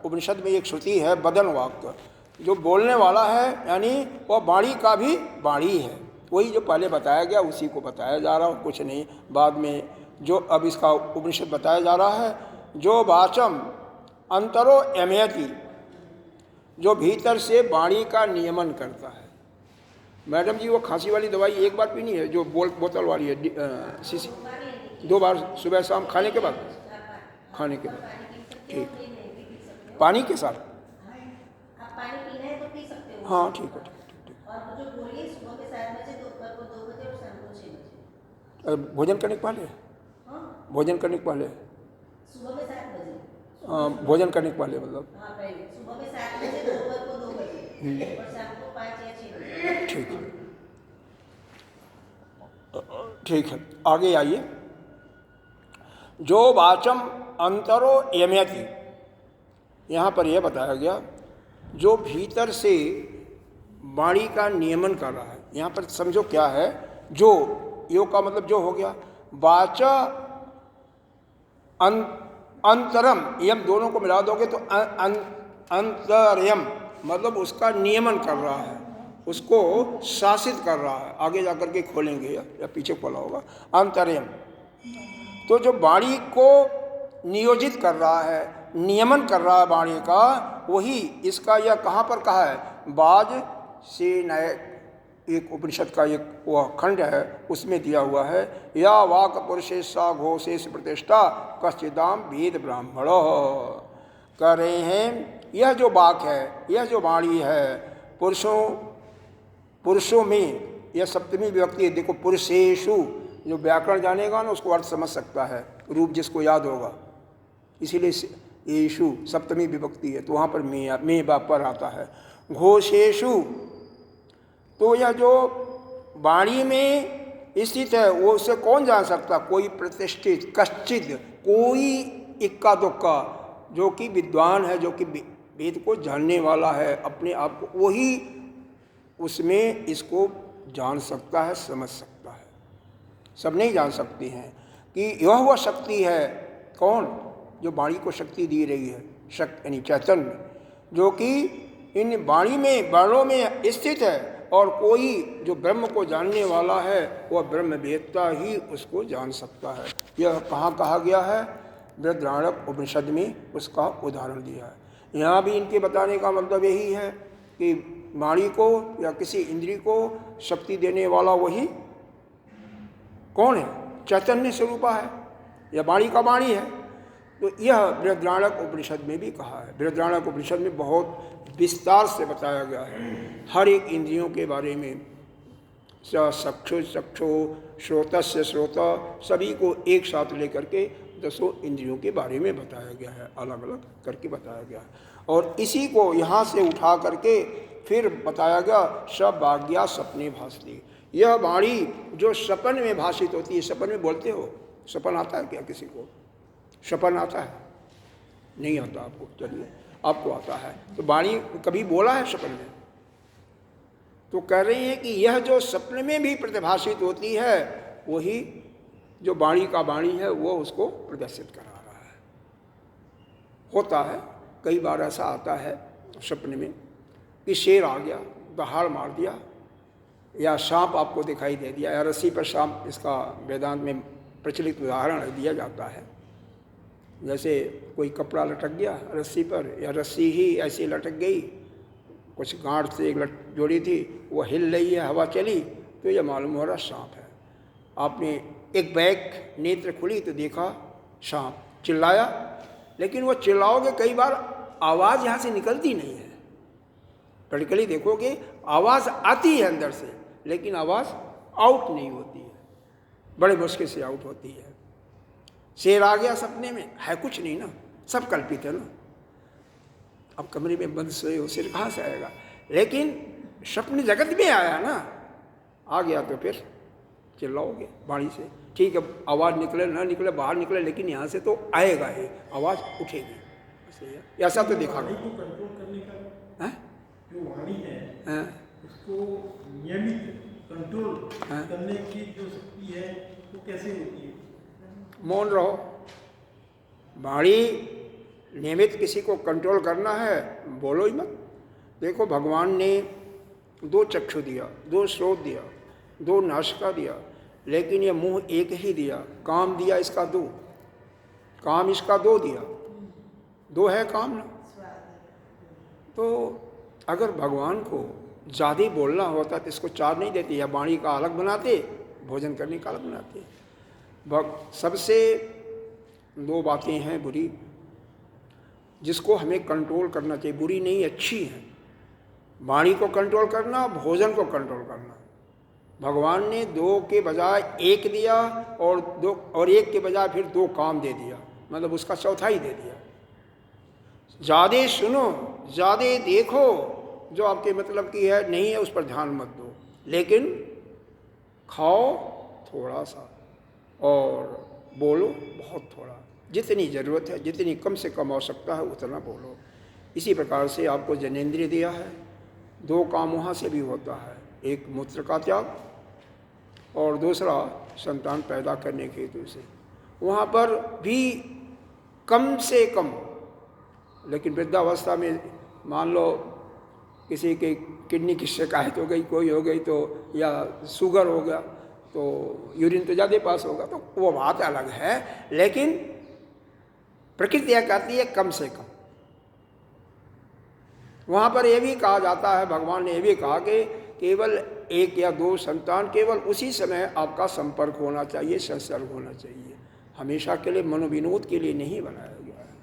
उपनिषद में एक श्रुति है, बदन वाक्य, जो बोलने वाला है, यानी वह वाणी का भी वाणी है। वही जो पहले बताया गया उसी को बताया जा रहा हो, कुछ नहीं। बाद में जो अब इसका उपनिषद बताया जा रहा है, जो वाचम अंतरो यमयति, जो भीतर से वाणी का नियमन करता है। मैडम जी, वो खांसी वाली दवाई एक बार पीनी है, जो बोतल वाली है, शीशी, 2 बार सुबह शाम खाने के बाद, ठीक, पानी के साथ, पानी पीना है तो पी सकते हो। हाँ ठीक है, और जो बोलिए सुबह के 7 बजे, दोपहर को 2 बजे और शाम को 6 बजे। भोजन करने के पहले, हाँ, भोजन करने के पहले, सुबह में 7 बजे। हाँ, भोजन करने के पहले मतलब, हाँ, पहले सुबह में 7 बजे, दोपहर को 2 बजे और शाम को 5 या 6 बजे। ठीक है, ठीक है। आगे आइए। जो वाचम अंतरो यमयति, यहाँ पर यह बताया गया, जो भीतर से वाणी का नियमन कर रहा है। यहाँ पर समझो क्या है, जो योग का मतलब जो हो गया, वाचा अंतरम, यम दोनों को मिला दोगे तो अंतरयम, मतलब उसका नियमन कर रहा है, उसको शासित कर रहा है। आगे जाकर के खोलेंगे या पीछे खोला होगा, अंतरयम। तो जो वाणी को नियोजित कर रहा है, नियमन कर रहा है वाणी का, वही इसका यह कहाँ पर कहा है, बाज से नए एक उपनिषद का एक वह खंड है, उसमें दिया हुआ है, या वाक पुरुषेशा घोषेश प्रतिष्ठा कश्चिदाम वेद ब्राह्मण, कह रहे हैं यह जो वाक है, यह जो वाणी है, पुरुषों में, यह सप्तमी विभक्ति है। देखो, पुरुषेशु, जो व्याकरण जानेगा ना उसको अर्थ समझ सकता है, रूप जिसको याद होगा, इसीलिए येषु सप्तमी विभक्ति है, तो वहाँ पर में पर आता है। घोषेशु, तो यह जो वाणी में स्थित है वो उसे कौन जान सकता? कोई प्रतिष्ठित, कश्चित, कोई इक्का दुक्का, जो कि विद्वान है, जो कि वेद को जानने वाला है, अपने आप को, वही उसमें इसको जान सकता है, समझ सकता है। सब नहीं जान सकते हैं। कि यह वह शक्ति है, कौन, जो वाणी को शक्ति दे रही है, शक्ति यानी चैतन्य, जो कि इन वाणी में, वर्णों में स्थित है। और कोई जो ब्रह्म को जानने वाला है वह ब्रह्मवेत्ता ही उसको जान सकता है। यह कहाँ कहा गया है? बृहदारण्यक उपनिषद में उसका उदाहरण दिया है। यहाँ भी इनके बताने का मतलब यही है कि वाणी को या किसी इंद्रिय को शक्ति देने वाला वही कौन है? चैतन्य स्वरूपा है, यह वाणी का वाणी है। तो यह बृहदारण्यक उपनिषद में भी कहा है। बृहदारण्यक उपनिषद में बहुत विस्तार से बताया गया है हर एक इंद्रियों के बारे में। चक्षु चक्षु, श्रोतस्य श्रोता, सभी को एक साथ लेकर के 10 इंद्रियों के बारे में बताया गया है, अलग अलग करके बताया गया है। और इसी को यहाँ से उठा करके फिर बताया गया सब वाग्या सपने भासती। यह वाणी जो सपन में भाषित होती है। सपन में बोलते हो? सपन आता है क्या किसी को? सपन आता है? नहीं आता आपको? चलिए, आपको आता है। तो वाणी कभी बोला है सपन में? तो कह रही है कि यह जो सपने में भी प्रतिभाषित होती है वही जो वाणी का वाणी है वो उसको प्रदर्शित करा रहा है। होता है कई बार ऐसा आता है सपने में कि शेर आ गया, दहाड़ मार दिया, या सांप आपको दिखाई दे दिया, या रस्सी पर सांप, इसका वेदांत में प्रचलित उदाहरण दिया जाता है। जैसे कोई कपड़ा लटक गया रस्सी पर, या रस्सी ही ऐसी लटक गई, कुछ गांठ से एक जोड़ी थी, वो हिल रही है, हवा चली, तो यह मालूम हो रहा सांप है। आपने एक बैक नेत्र खुली तो देखा सांप, चिल्लाया, लेकिन वो चिल्लाओगे कई बार आवाज़ यहाँ से निकलती नहीं है। प्रैक्टिकली देखोगे आवाज़ आती है अंदर से, लेकिन आवाज़ आउट नहीं होती है, बड़े मुश्किल से आउट होती है। शेर आ गया सपने में, है कुछ नहीं ना, सब कल्पित है ना। अब कमरे में बंद सोए हो, शेर कहाँ से आएगा? लेकिन सपने जगत में आया ना, आ गया तो फिर चिल्लाओगे वाणी से। ठीक है, आवाज़ निकले ना निकले, बाहर निकले, लेकिन यहाँ से तो आएगा ही, आवाज़ उठेगी। ऐसा तो देखा वाणी को कंट्रोल करने का है? जो वाणी है हाँ? उसको नियमित कंट्रोल करने की जो शक्ति है वो कैसे होती है? मौन रहो। वाणी नियमित किसी को कंट्रोल करना है, बोलो ही मत। देखो, भगवान ने 2 चक्षु दिया, 2 स्रोत दिया, 2 नासिका दिया, लेकिन ये मुंह एक ही दिया। काम दिया इसका 2, काम इसका 2 दिया, 2 है काम ना। तो अगर भगवान को ज़्यादा बोलना होता तो इसको 4 नहीं देते, या वाणी का अलग बनाते, भोजन करने का अलग बनाते। सबसे 2 बातें हैं बुरी, जिसको हमें कंट्रोल करना चाहिए। बुरी नहीं, अच्छी है। वाणी को कंट्रोल करना, भोजन को कंट्रोल करना। भगवान ने 2 के बजाय 1 दिया, और 1 के बजाय फिर 2 काम दे दिया, मतलब उसका चौथाई दे दिया। ज़्यादा सुनो, ज़्यादा देखो, जो आपके मतलब की है नहीं है उस पर ध्यान मत दो, लेकिन खाओ थोड़ा सा और बोलो बहुत थोड़ा। जितनी ज़रूरत है, जितनी कम से कम आवश्यकता है उतना बोलो। इसी प्रकार से आपको जनेंद्रिय दिया है, 2 काम वहाँ से भी होता है, एक मूत्र का त्याग और दूसरा संतान पैदा करने के हेतु से। वहाँ पर भी कम से कम, लेकिन वृद्धावस्था में मान लो किसी के किडनी की शिकायत हो गई, कोई हो गई तो, या शुगर हो गया तो यूरिन तो ज़्यादा पास होगा, तो वो बात अलग है। लेकिन प्रकृति यह कहती है कम से कम। वहाँ पर यह भी कहा जाता है, भगवान ने यह भी कहा कि केवल 1 या 2 संतान, केवल उसी समय आपका संपर्क होना चाहिए, संसर्ग होना चाहिए। हमेशा के लिए मनोविनोद के लिए नहीं बनाया गया है।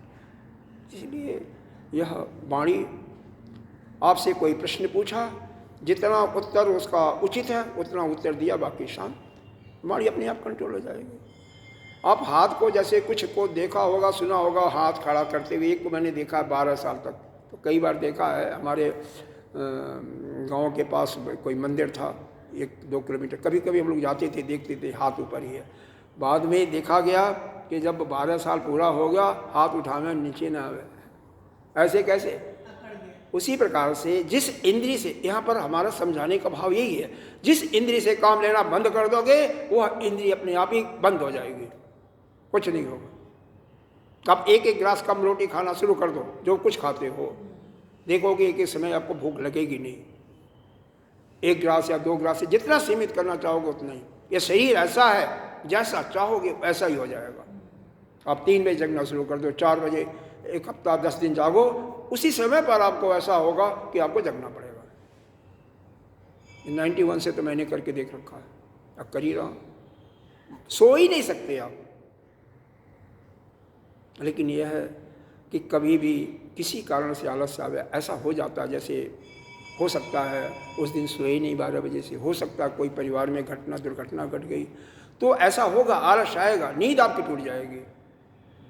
इसलिए यह वाणी, आपसे कोई प्रश्न पूछा, जितना उत्तर उसका उचित है उतना उत्तर दिया, बाकी शांत। वाणी अपने आप कंट्रोल हो जाएगी। आप हाथ को, जैसे कुछ को देखा होगा, सुना होगा हाथ खड़ा करते हुए, एक को मैंने देखा 12 साल तक, तो कई बार देखा है। हमारे गांव के पास कोई मंदिर था 1-2 किलोमीटर, कभी कभी हम लोग जाते थे, देखते थे, हाथ ऊपर ही है। बाद में देखा गया कि जब 12 साल पूरा हो गया, हाथ उठाना नीचे ना आवे। ऐसे कैसे? उसी प्रकार से जिस इंद्री से, यहाँ पर हमारा समझाने का भाव यही है, जिस इंद्री से काम लेना बंद कर दोगे वह इंद्री अपने आप ही बंद हो जाएगी। कुछ नहीं होगा। आप एक एक गिलास कम रोटी खाना शुरू कर दो, जो कुछ खाते हो, देखोगे एक एक समय आपको भूख लगेगी नहीं। एक गिलास या 2 गिलास से जितना सीमित करना चाहोगे उतना ही। ये शरीर ऐसा है, जैसा चाहोगे वैसा ही हो जाएगा। आप 3 बजे जगना शुरू कर दो, 4 बजे, 1 हफ्ता 10 दिन जागो, उसी समय पर आपको ऐसा होगा कि आपको जगना पड़ेगा। 91 से तो मैंने करके देख रखा है, अब कर ही रहा हूँ। सो ही नहीं सकते आप। लेकिन यह है कि कभी भी किसी कारण से आलस्य आवे, ऐसा हो जाता है। जैसे हो सकता है उस दिन सोए नहीं 12 बजे से, हो सकता है कोई परिवार में दुर्घटना घट गई, तो ऐसा होगा, आलस आएगा, नींद आपकी टूट जाएगी।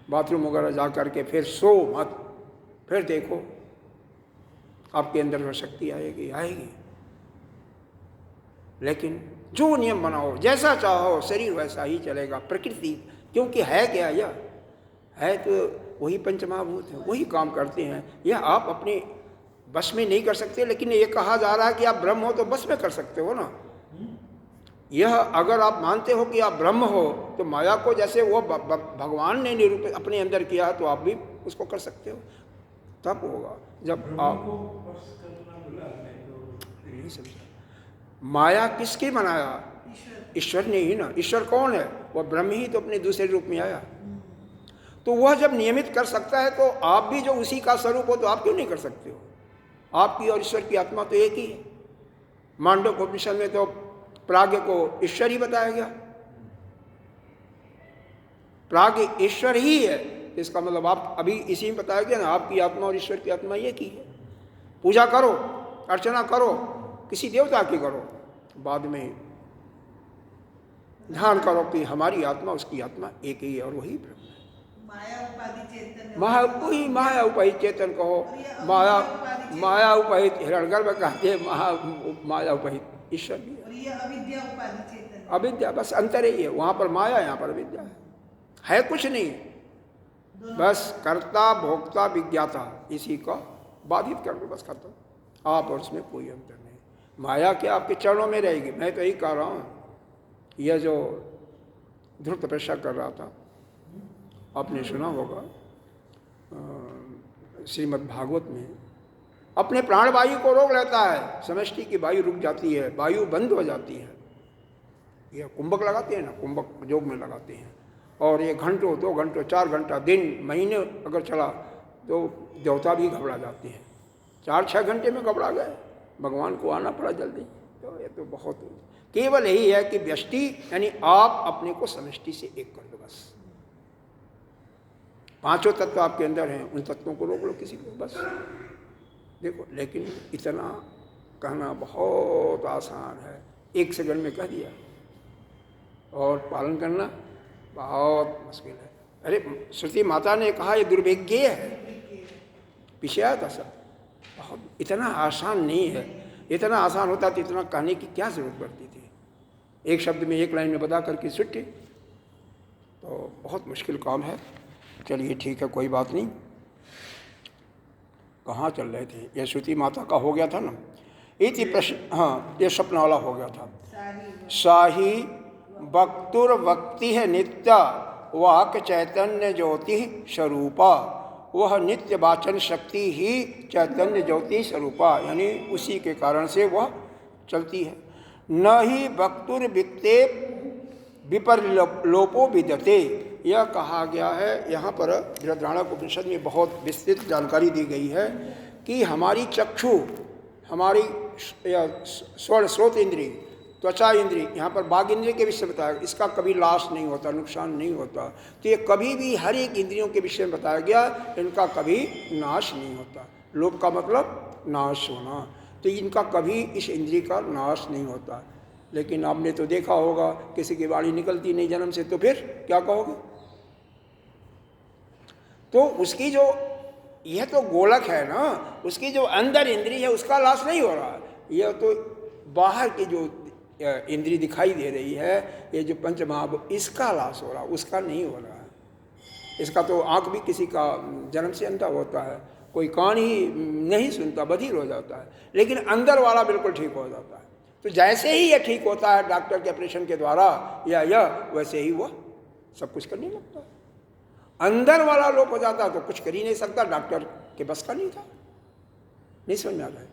बाथरूम वगैरह जा करके फिर सो मत, फिर देखो आपके अंदर वह शक्ति आएगी। लेकिन जो नियम बनाओ, जैसा चाहो, शरीर वैसा ही चलेगा। प्रकृति क्योंकि है क्या, यह है तो वही पंचमहाभूत है, वही काम करते हैं। यह आप अपने बस में नहीं कर सकते, लेकिन ये कहा जा रहा है कि आप ब्रह्म हो तो बस में कर सकते हो ना। यह अगर आप मानते हो कि आप ब्रह्म हो, तो माया को जैसे वो भगवान ने निरूपित अपने अंदर किया, तो आप भी उसको कर सकते हो। तब होगा जब आप नहीं समझा। माया किसकी बनाया? ईश्वर ने ही ना। ईश्वर कौन है? वह ब्रह्म ही तो अपने दूसरे रूप में आया। तो वह जब नियमित कर सकता है, तो आप भी जो उसी का स्वरूप हो, तो आप क्यों नहीं कर सकते हो? आपकी और ईश्वर की आत्मा तो एक ही है। मांडव्य उपनिषद में तो प्राज्ञ को ईश्वर ही बताया गया। प्राज्ञ ईश्वर ही है, इसका मतलब आप अभी इसी में बताया गया ना, आपकी आत्मा और ईश्वर की आत्मा एक ही है। पूजा करो, अर्चना करो, किसी देवता की करो, बाद में ध्यान करो कि हमारी आत्मा उसकी आत्मा एक ही है और वही ब्रह्म है। माया उपाधि चेतन, वही माया उपाहित चेतन कहो, माया उपाहित हिरण्यगर्भ कहते हैं, माया उपाहित ईश्वर भी है। और ये अविद्या उपाधि चेतन, अविद्या बस अंतर ही है, वहां पर माया, यहाँ पर अविद्या है कुछ नहीं, बस कर्ता भोक्ता विज्ञाता, इसी का बाधित कर दो, बस खत्म। आप और उसमें कोई अंतर नहीं। माया क्या आपके चरणों में रहेगी। मैं तो यही कह रहा हूँ, यह जो ध्रुव तपस्या कर रहा था, आपने सुना होगा श्रीमद् भागवत में, अपने प्राणवायु को रोक लेता है, समष्टि की वायु रुक जाती है, वायु बंद हो जाती है। यह कुंभक लगाते हैं ना, कुंभक योग में लगाते हैं, और ये घंटों 2 घंटों 4 घंटा दिन महीने अगर चला तो देवता भी घबरा जाते हैं। 4-6 घंटे में घबरा गए, भगवान को आना पड़ा जल्दी। तो ये तो बहुत केवल यही है कि व्यष्टि यानी आप अपने को समष्टि से एक कर दो, बस। 5 तत्व आपके अंदर हैं, उन तत्वों को रोक लो किसी को, बस देखो। लेकिन इतना कहना बहुत आसान है, 1 सेकंड में कह दिया, और पालन करना बहुत मुश्किल है। अरे श्रुति माता ने कहा ये दुर्भाग्य है, पीछे आया था सब। बहुत इतना आसान नहीं है। इतना आसान होता तो इतना कहने की क्या जरूरत पड़ती थी? एक शब्द में, एक लाइन में बता करके छुट्टी। तो बहुत मुश्किल काम है। चलिए ठीक है, कोई बात नहीं। कहाँ चल रहे थे? ये श्रुति माता का हो गया था ना, इति प्रश्न। हाँ, ये स्वप्न वाला हो गया था। साही वक्तुर वक्ति है नित्य वाक चैतन्य ज्योति स्वरूपा, वह नित्य वाचन शक्ति ही चैतन्य ज्योति स्वरूपा, यानी उसी के कारण से वह चलती है। न ही वक्तुर वित्ते विपर्लोपो विद्यते, यह कहा गया है यहाँ पर बृहदारण्यक उपनिषद में। बहुत विस्तृत जानकारी दी गई है कि हमारी चक्षु, हमारी स्वर्ण स्रोत इंद्री, त्वचा इंद्री, यहाँ पर बाघ इंद्रिय के विषय में बताया, इसका कभी लाश नहीं होता, नुकसान नहीं होता। तो ये कभी भी हर एक इंद्रियों के विषय में बताया गया, इनका कभी नाश नहीं होता। लोभ का मतलब नाश होना, तो इनका कभी इस इंद्रिय का नाश नहीं होता। लेकिन आपने तो देखा होगा, किसी की वाणी निकलती नहीं जन्म से, तो फिर क्या कहोगे? तो उसकी जो, यह तो गोलक है ना, उसकी जो अंदर इंद्री है उसका नाश नहीं हो रहा। यह तो बाहर की जो इंद्री दिखाई दे रही है, ये जो पंचमहाभूत, इसका नाश हो रहा, उसका नहीं हो रहा है। इसका तो आँख भी किसी का जन्म से अंधा होता है, कोई कान ही नहीं सुनता, बधिर हो जाता है, लेकिन अंदर वाला बिल्कुल ठीक हो जाता है। तो जैसे ही ये ठीक होता है डॉक्टर के ऑपरेशन के द्वारा या वैसे ही वह सब कुछ करने लगता है। अंदर वाला लोप हो जाता तो कुछ कर ही नहीं सकता, डॉक्टर के बस का नहीं था। नहीं समझ में आ रहा है?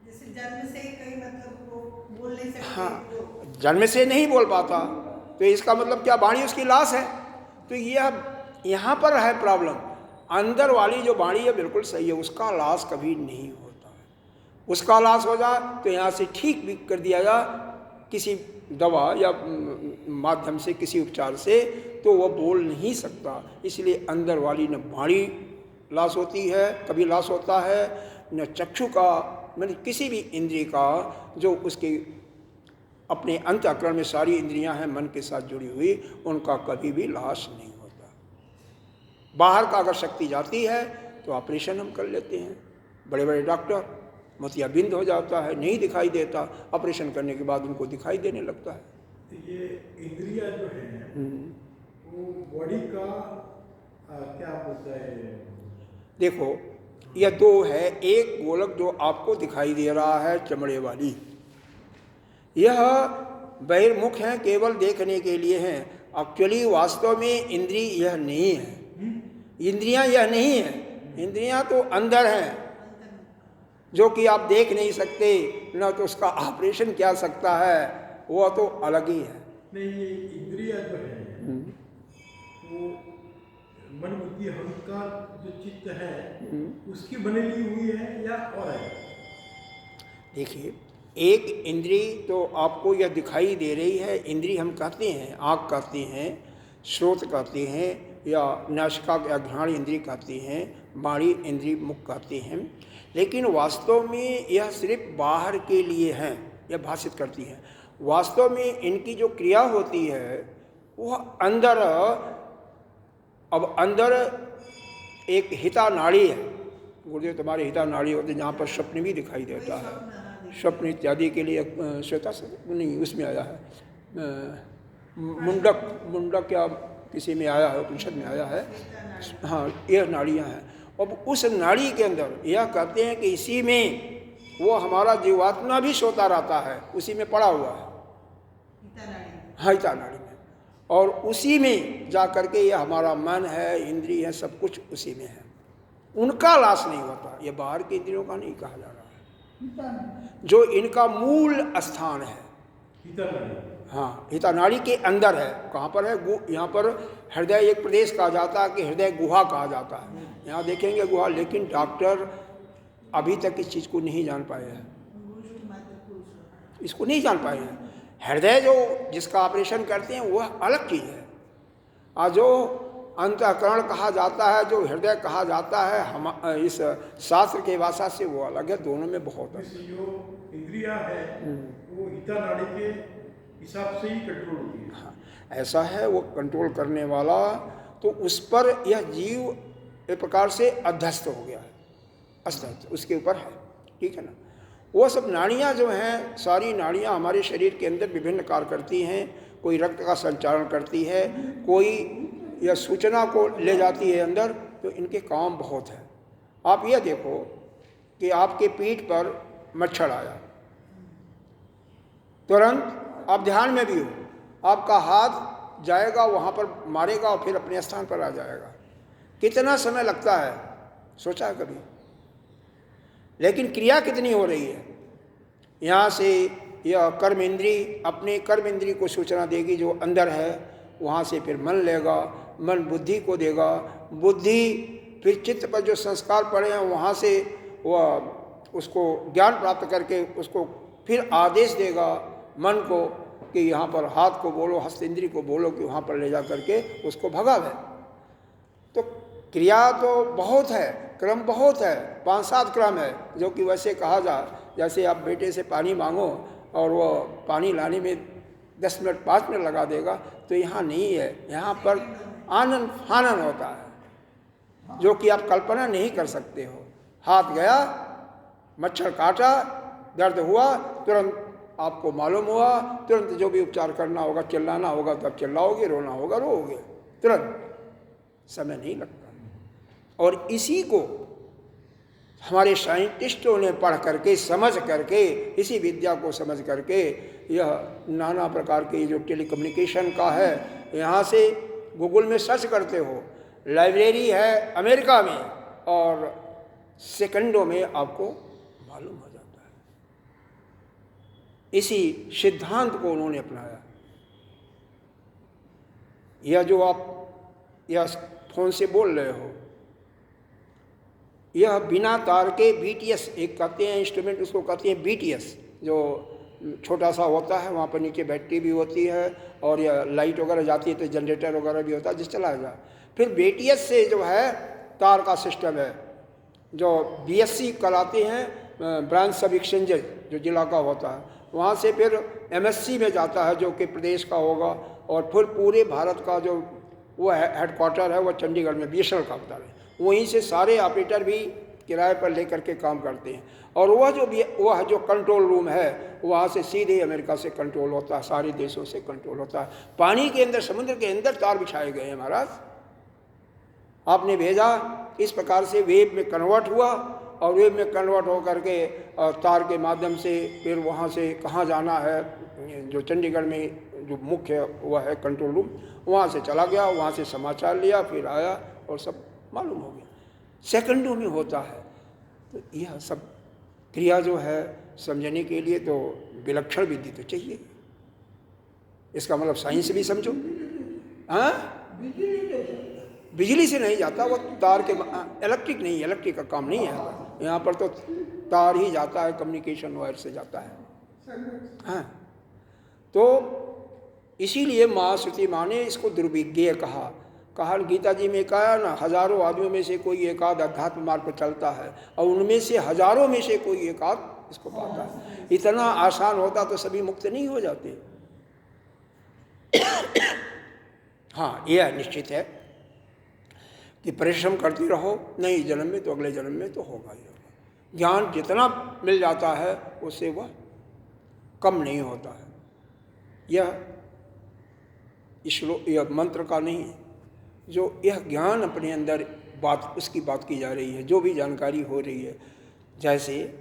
जैसे जन्म से ही कहीं मतलब वो बोल नहीं सकते। हाँ, जो जन्म से नहीं बोल पाता तो इसका मतलब क्या, वाणी उसकी लाश है। तो यह यहाँ पर है प्रॉब्लम। अंदर वाली जो वाणी है बिल्कुल सही है, उसका लाश कभी नहीं होता है। उसका लाश हो जाए तो यहाँ से ठीक भी कर दिया जाए किसी दवा या माध्यम से, किसी उपचार से, तो वह बोल नहीं सकता। इसलिए अंदर वाली न वाणी लाश होती है, कभी लाश होता है, न चक्षु का, मतलब किसी भी इंद्रिय का जो उसके अपने अंतःकरण में सारी इंद्रियां हैं मन के साथ जुड़ी हुई, उनका कभी भी लाश नहीं होता। बाहर का अगर शक्ति जाती है तो ऑपरेशन हम कर लेते हैं, बड़े बड़े डॉक्टर, मोतियाबिंद हो जाता है, नहीं दिखाई देता, ऑपरेशन करने के बाद उनको दिखाई देने लगता है। तो ये इंद्रिया जो है वो बॉडी का क्या बोलता है? देखो, यह दो है। एक गोलक जो आपको दिखाई दे रहा है चमड़े वाली, यह बहिर्मुख है, केवल देखने के लिए हैं। एक्चुअली वास्तव में इंद्रिय यह नहीं है, इंद्रियां यह नहीं है। इंद्रियां तो अंदर हैं, जो कि आप देख नहीं सकते, न तो उसका ऑपरेशन क्या सकता है, वह तो अलग ही है। नहीं, ये इंद्रिया जो है वो मन बुद्धि अहंकार जो चित्त है उसकी बनेली हुई है या और है? देखिए, एक इंद्री तो आपको यह दिखाई दे रही है, इंद्री हम कहते हैं, आँख कहते हैं, श्रोत कहते हैं, या नासिका या घ्राण इंद्री कहते हैं, वाणी इंद्री मुख कहते हैं। लेकिन वास्तव में यह सिर्फ बाहर के लिए हैं, यह भाषित करती हैं। वास्तव में इनकी जो क्रिया होती है वह अंदर, अब अंदर एक हिता नाड़ी है, गुरुदेव तुम्हारे हिता नाड़ी होती है, जहाँ पर स्वप्न भी दिखाई देता है, स्वप्न इत्यादि के लिए श्वेता से नहीं, उसमें आया है, मुंडक या किसी में आया है, उपनिषद में आया है। हाँ, यह नाड़ियाँ हैं। अब उस नाड़ी के अंदर यह कहते हैं कि इसी में वो हमारा जीवात्मा भी सोता रहता है, उसी में पड़ा हुआ है, हिता नाड़ी में, और उसी में जा करके यह हमारा मन है, इंद्रिय है, सब कुछ उसी में है। उनका लाश नहीं होता, ये बाहर के इंद्रियों का नहीं कहा जा रहा है, जो इनका मूल स्थान है। हाँ, हिता नाड़ी के अंदर है। कहाँ पर है? यहाँ पर हृदय एक प्रदेश कहा जाता है कि हृदय गुहा कहा जाता है, यहाँ देखेंगे गुहा। लेकिन डॉक्टर अभी तक इस चीज़ को नहीं जान पाए हैं, इसको नहीं जान पाए हैं। हृदय जो जिसका ऑपरेशन करते हैं वह अलग चीज़ है, और जो अंतःकरण कहा जाता है, जो हृदय कहा जाता है, हम इस शास्त्र के भाषा से वो अलग है। दोनों में बहुत है। जो इंद्रिया है वो हिता नाड़ी के हिसाब से ही कंट्रोल होती है। हाँ, ऐसा है। वो कंट्रोल करने वाला, तो उस पर यह जीव एक प्रकार से अध्यस्त हो गया है, अस्थायी उसके ऊपर है, ठीक है ना। वो सब नाड़ियाँ जो हैं, सारी नाड़ियाँ हमारे शरीर के अंदर विभिन्न कार्य करती हैं। कोई रक्त का संचारण करती है, कोई यह सूचना को ले जाती है अंदर, तो इनके काम बहुत है। आप यह देखो कि आपके पीठ पर मच्छर आया, तुरंत आप ध्यान में भी हो, आपका हाथ जाएगा वहाँ पर मारेगा और फिर अपने स्थान पर आ जाएगा। कितना समय लगता है, सोचा है कभी? लेकिन क्रिया कितनी हो रही है। यहाँ से यह कर्म इंद्री अपने कर्म इंद्री को सूचना देगी जो अंदर है, वहाँ से फिर मन लेगा, मन बुद्धि को देगा, बुद्धि फिर चित्त पर जो संस्कार पड़े हैं वहाँ से वह उसको ज्ञान प्राप्त करके उसको फिर आदेश देगा मन को कि यहाँ पर हाथ को बोलो, हस्त इंद्री को बोलो कि वहाँ पर ले जा करके उसको भगावे। तो क्रिया तो बहुत है, क्रम बहुत है, 5-7 क्रम है, जो कि वैसे कहा जा, जैसे आप बेटे से पानी मांगो और वो पानी लाने में 10 मिनट 5 मिनट लगा देगा, तो यहाँ नहीं है। यहाँ पर आनंद फानन होता है जो कि आप कल्पना नहीं कर सकते हो। हाथ गया, मच्छर काटा, दर्द हुआ, तुरंत आपको मालूम हुआ, तुरंत जो भी उपचार करना होगा, चिल्लाना होगा तब चिल्लाओगे, रोना होगा रोओगे, तुरंत, समय नहीं लगता। और इसी को हमारे साइंटिस्टों ने पढ़ करके, समझ करके, इसी विद्या को समझ करके, यह नाना प्रकार के जो टेलीकम्युनिकेशन का है, यहाँ से गूगल में सर्च करते हो, लाइब्रेरी है अमेरिका में और सेकंडों में आपको मालूम हो जाता है। इसी सिद्धांत को उन्होंने अपनाया। यह जो आप यह फोन से बोल रहे हो, यह बिना तार के BTS एक कहते हैं इंस्ट्रूमेंट, उसको कहते हैं BTS, जो छोटा सा होता है, वहाँ पर नीचे बैटरी भी होती है और यह लाइट वगैरह जाती है तो जनरेटर वगैरह भी होता है जिस चलाएगा। फिर BTS से जो है तार का सिस्टम है, जो BSc कराते हैं ब्रांच सब एक्सचेंजेस जो जिला का होता है, वहाँ से फिर MSc में जाता है जो कि प्रदेश का होगा, और फिर पूरे भारत का जो वो हेडक्वार्टर है वो चंडीगढ़ में BSNL का होता है। वहीं से सारे ऑपरेटर भी किराए पर लेकर के काम करते हैं, और वह जो कंट्रोल रूम है वहाँ से सीधे अमेरिका से कंट्रोल होता है, सारे देशों से कंट्रोल होता है। पानी के अंदर, समुद्र के अंदर तार बिछाए गए हैं महाराज। आपने भेजा, इस प्रकार से वेव में कन्वर्ट हुआ, और वेव में कन्वर्ट होकर के तार के माध्यम से फिर वहाँ से कहाँ जाना है, जो चंडीगढ़ में जो मुख्य हुआ है कंट्रोल रूम, वहाँ से चला गया, वहाँ से समाचार लिया, फिर आया और सब मालूम हो गया। सेकंडों में होता है। तो यह सब क्रिया जो है समझने के लिए तो विलक्षण विधि तो चाहिए। इसका मतलब साइंस भी समझो। हाँ, बिजली से नहीं जाता वो, तार के इलेक्ट्रिक नहीं, इलेक्ट्रिक का काम नहीं है यहाँ पर, तो तार ही जाता है, कम्युनिकेशन वायर से जाता है। हाँ, तो इसीलिए माँ श्रुति माँ ने इसको दुर्विज्ञेय कहा। गीता जी में कहा ना, हजारों आदमियों में से कोई एक आध अध्यात्म मार्ग पर चलता है, और उनमें से हजारों में से कोई एक आध इसको पाता है। इतना आसान होता तो सभी मुक्त नहीं हो जाते। हाँ, यह निश्चित है कि परिश्रम करते रहो, नहीं जन्म में तो अगले जन्म में तो होगा ही होगा। ज्ञान जितना मिल जाता है उससे वह कम नहीं होता है। यह मंत्र का नहीं है, जो यह ज्ञान अपने अंदर बात, उसकी बात की जा रही है, जो भी जानकारी हो रही है। जैसे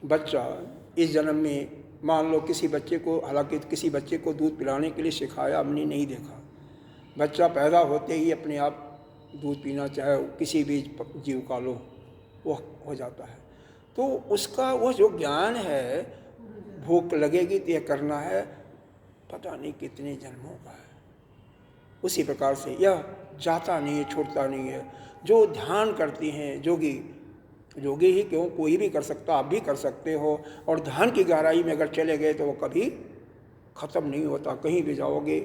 बच्चा इस जन्म में, मान लो किसी बच्चे को, हालांकि किसी बच्चे को दूध पिलाने के लिए सिखाया हमने नहीं देखा, बच्चा पैदा होते ही अपने आप दूध पीना चाहे किसी भी जीव का लो, वो हो जाता है। तो उसका वह जो ज्ञान है, भूख लगेगी तो यह करना है, पता नहीं कितने जन्मों का है। उसी प्रकार से यह जाता नहीं है, छूटता नहीं है। जो ध्यान करती हैं जोगी ही क्यों, कोई भी कर सकता, आप भी कर सकते हो। और ध्यान की गहराई में अगर चले गए तो वो कभी ख़त्म नहीं होता। कहीं भी जाओगे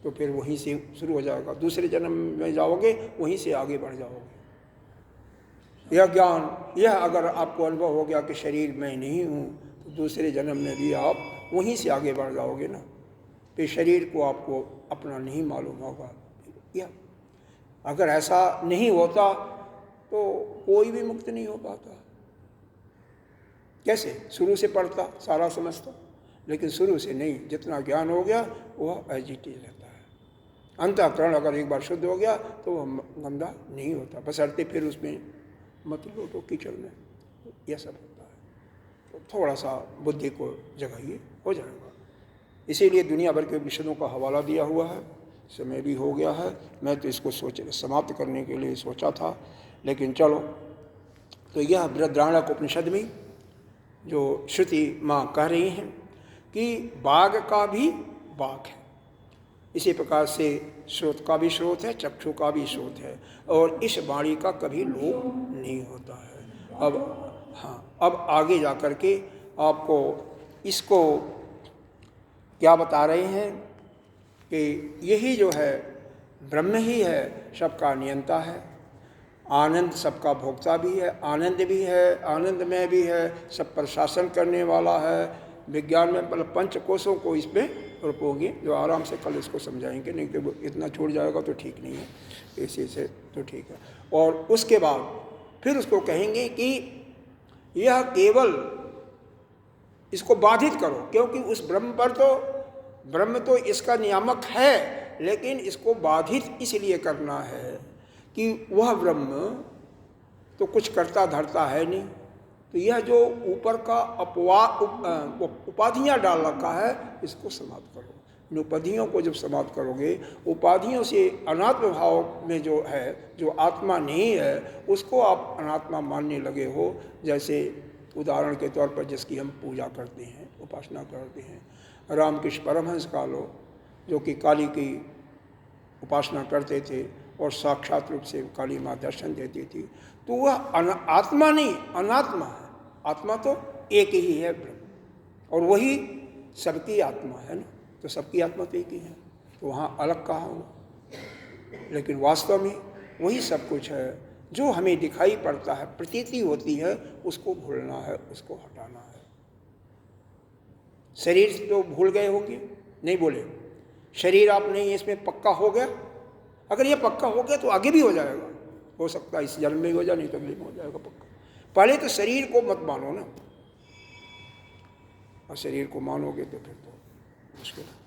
तो फिर वहीं से शुरू हो जाएगा, दूसरे जन्म में जाओगे वहीं से आगे बढ़ जाओगे। यह ज्ञान, यह अगर आपको अनुभव हो गया कि शरीर मैं नहीं हूँ, तो दूसरे जन्म में भी आप वहीं से आगे बढ़ जाओगे ना। फिर शरीर को आपको अपना नहीं मालूम होगा। या अगर ऐसा नहीं होता तो कोई भी मुक्त नहीं हो पाता। कैसे? शुरू से पढ़ता, सारा समझता, लेकिन शुरू से नहीं। जितना ज्ञान हो गया वह एजिटेट रहता है। अंतःकरण अगर एक बार शुद्ध हो गया तो वह गंदा नहीं होता, बशर्ते फिर उसमें मत लोटो कीचड़ में, यह सब होता है। तो थोड़ा सा बुद्धि को जगाइए, हो जाएगा। इसीलिए दुनिया भर के विषयों का हवाला दिया हुआ है। समय भी हो गया है, मैं तो इसको समाप्त करने के लिए सोचा था, लेकिन चलो। तो यह बृहदारण्यक उपनिषद में जो श्रुति माँ कह रही हैं कि बाघ का भी बाघ है, इसी प्रकार से स्रोत का भी स्रोत है, चक्षु का भी स्रोत है, और इस वाणी का कभी लोप नहीं होता है। अब आगे जा कर के आपको इसको क्या बता रहे हैं कि यही जो है ब्रह्म ही है, सबका नियंता है, आनंद सबका भोक्ता भी है, आनंद भी है, आनंदमय भी है, सब पर शासन करने वाला है। विज्ञान में मतलब पंच कोशों को इसमें रोपोगे, जो आराम से कल इसको समझाएंगे, नहीं तो इतना छूट जाएगा तो ठीक नहीं है, इसी से तो ठीक है। और उसके बाद फिर उसको कहेंगे कि यह केवल इसको बाधित करो, क्योंकि उस ब्रह्म तो इसका नियामक है, लेकिन इसको बाधित इसलिए करना है कि वह ब्रह्म तो कुछ करता धरता है नहीं। तो यह जो ऊपर का उपाधियाँ डाल रखा है, इसको समाप्त करो। इन उपाधियों को जब समाप्त करोगे, उपाधियों से अनात्म भाव में जो है, जो आत्मा नहीं है, उसको आप अनात्मा मानने लगे हो। जैसे उदाहरण के तौर पर जिसकी हम पूजा करते हैं, उपासना करते हैं, रामकृष्ण परमहंस का लो, जो कि काली की उपासना करते थे और साक्षात रूप से काली माँ दर्शन देती थी, तो वह आत्मा नहीं, अनात्मा है। आत्मा तो एक ही है ब्रह्म, और वही सबकी आत्मा है ना, तो सबकी आत्मा तो एक ही है, तो वहाँ अलग कहाँ हुआ। लेकिन वास्तव में वही सब कुछ है। जो हमें दिखाई पड़ता है, प्रतीति होती है, उसको भूलना है, उसको हटाना है। शरीर तो भूल गए होंगे, नहीं बोले, शरीर आप नहीं इसमें पक्का हो गया। अगर ये पक्का हो गया तो आगे भी हो जाएगा, हो सकता है इस जन्म में हो जाए, नहीं तो अगले में हो जाएगा पक्का। पहले तो शरीर को मत मानो ना, और शरीर को मानोगे तो फिर तो मुश्किल है।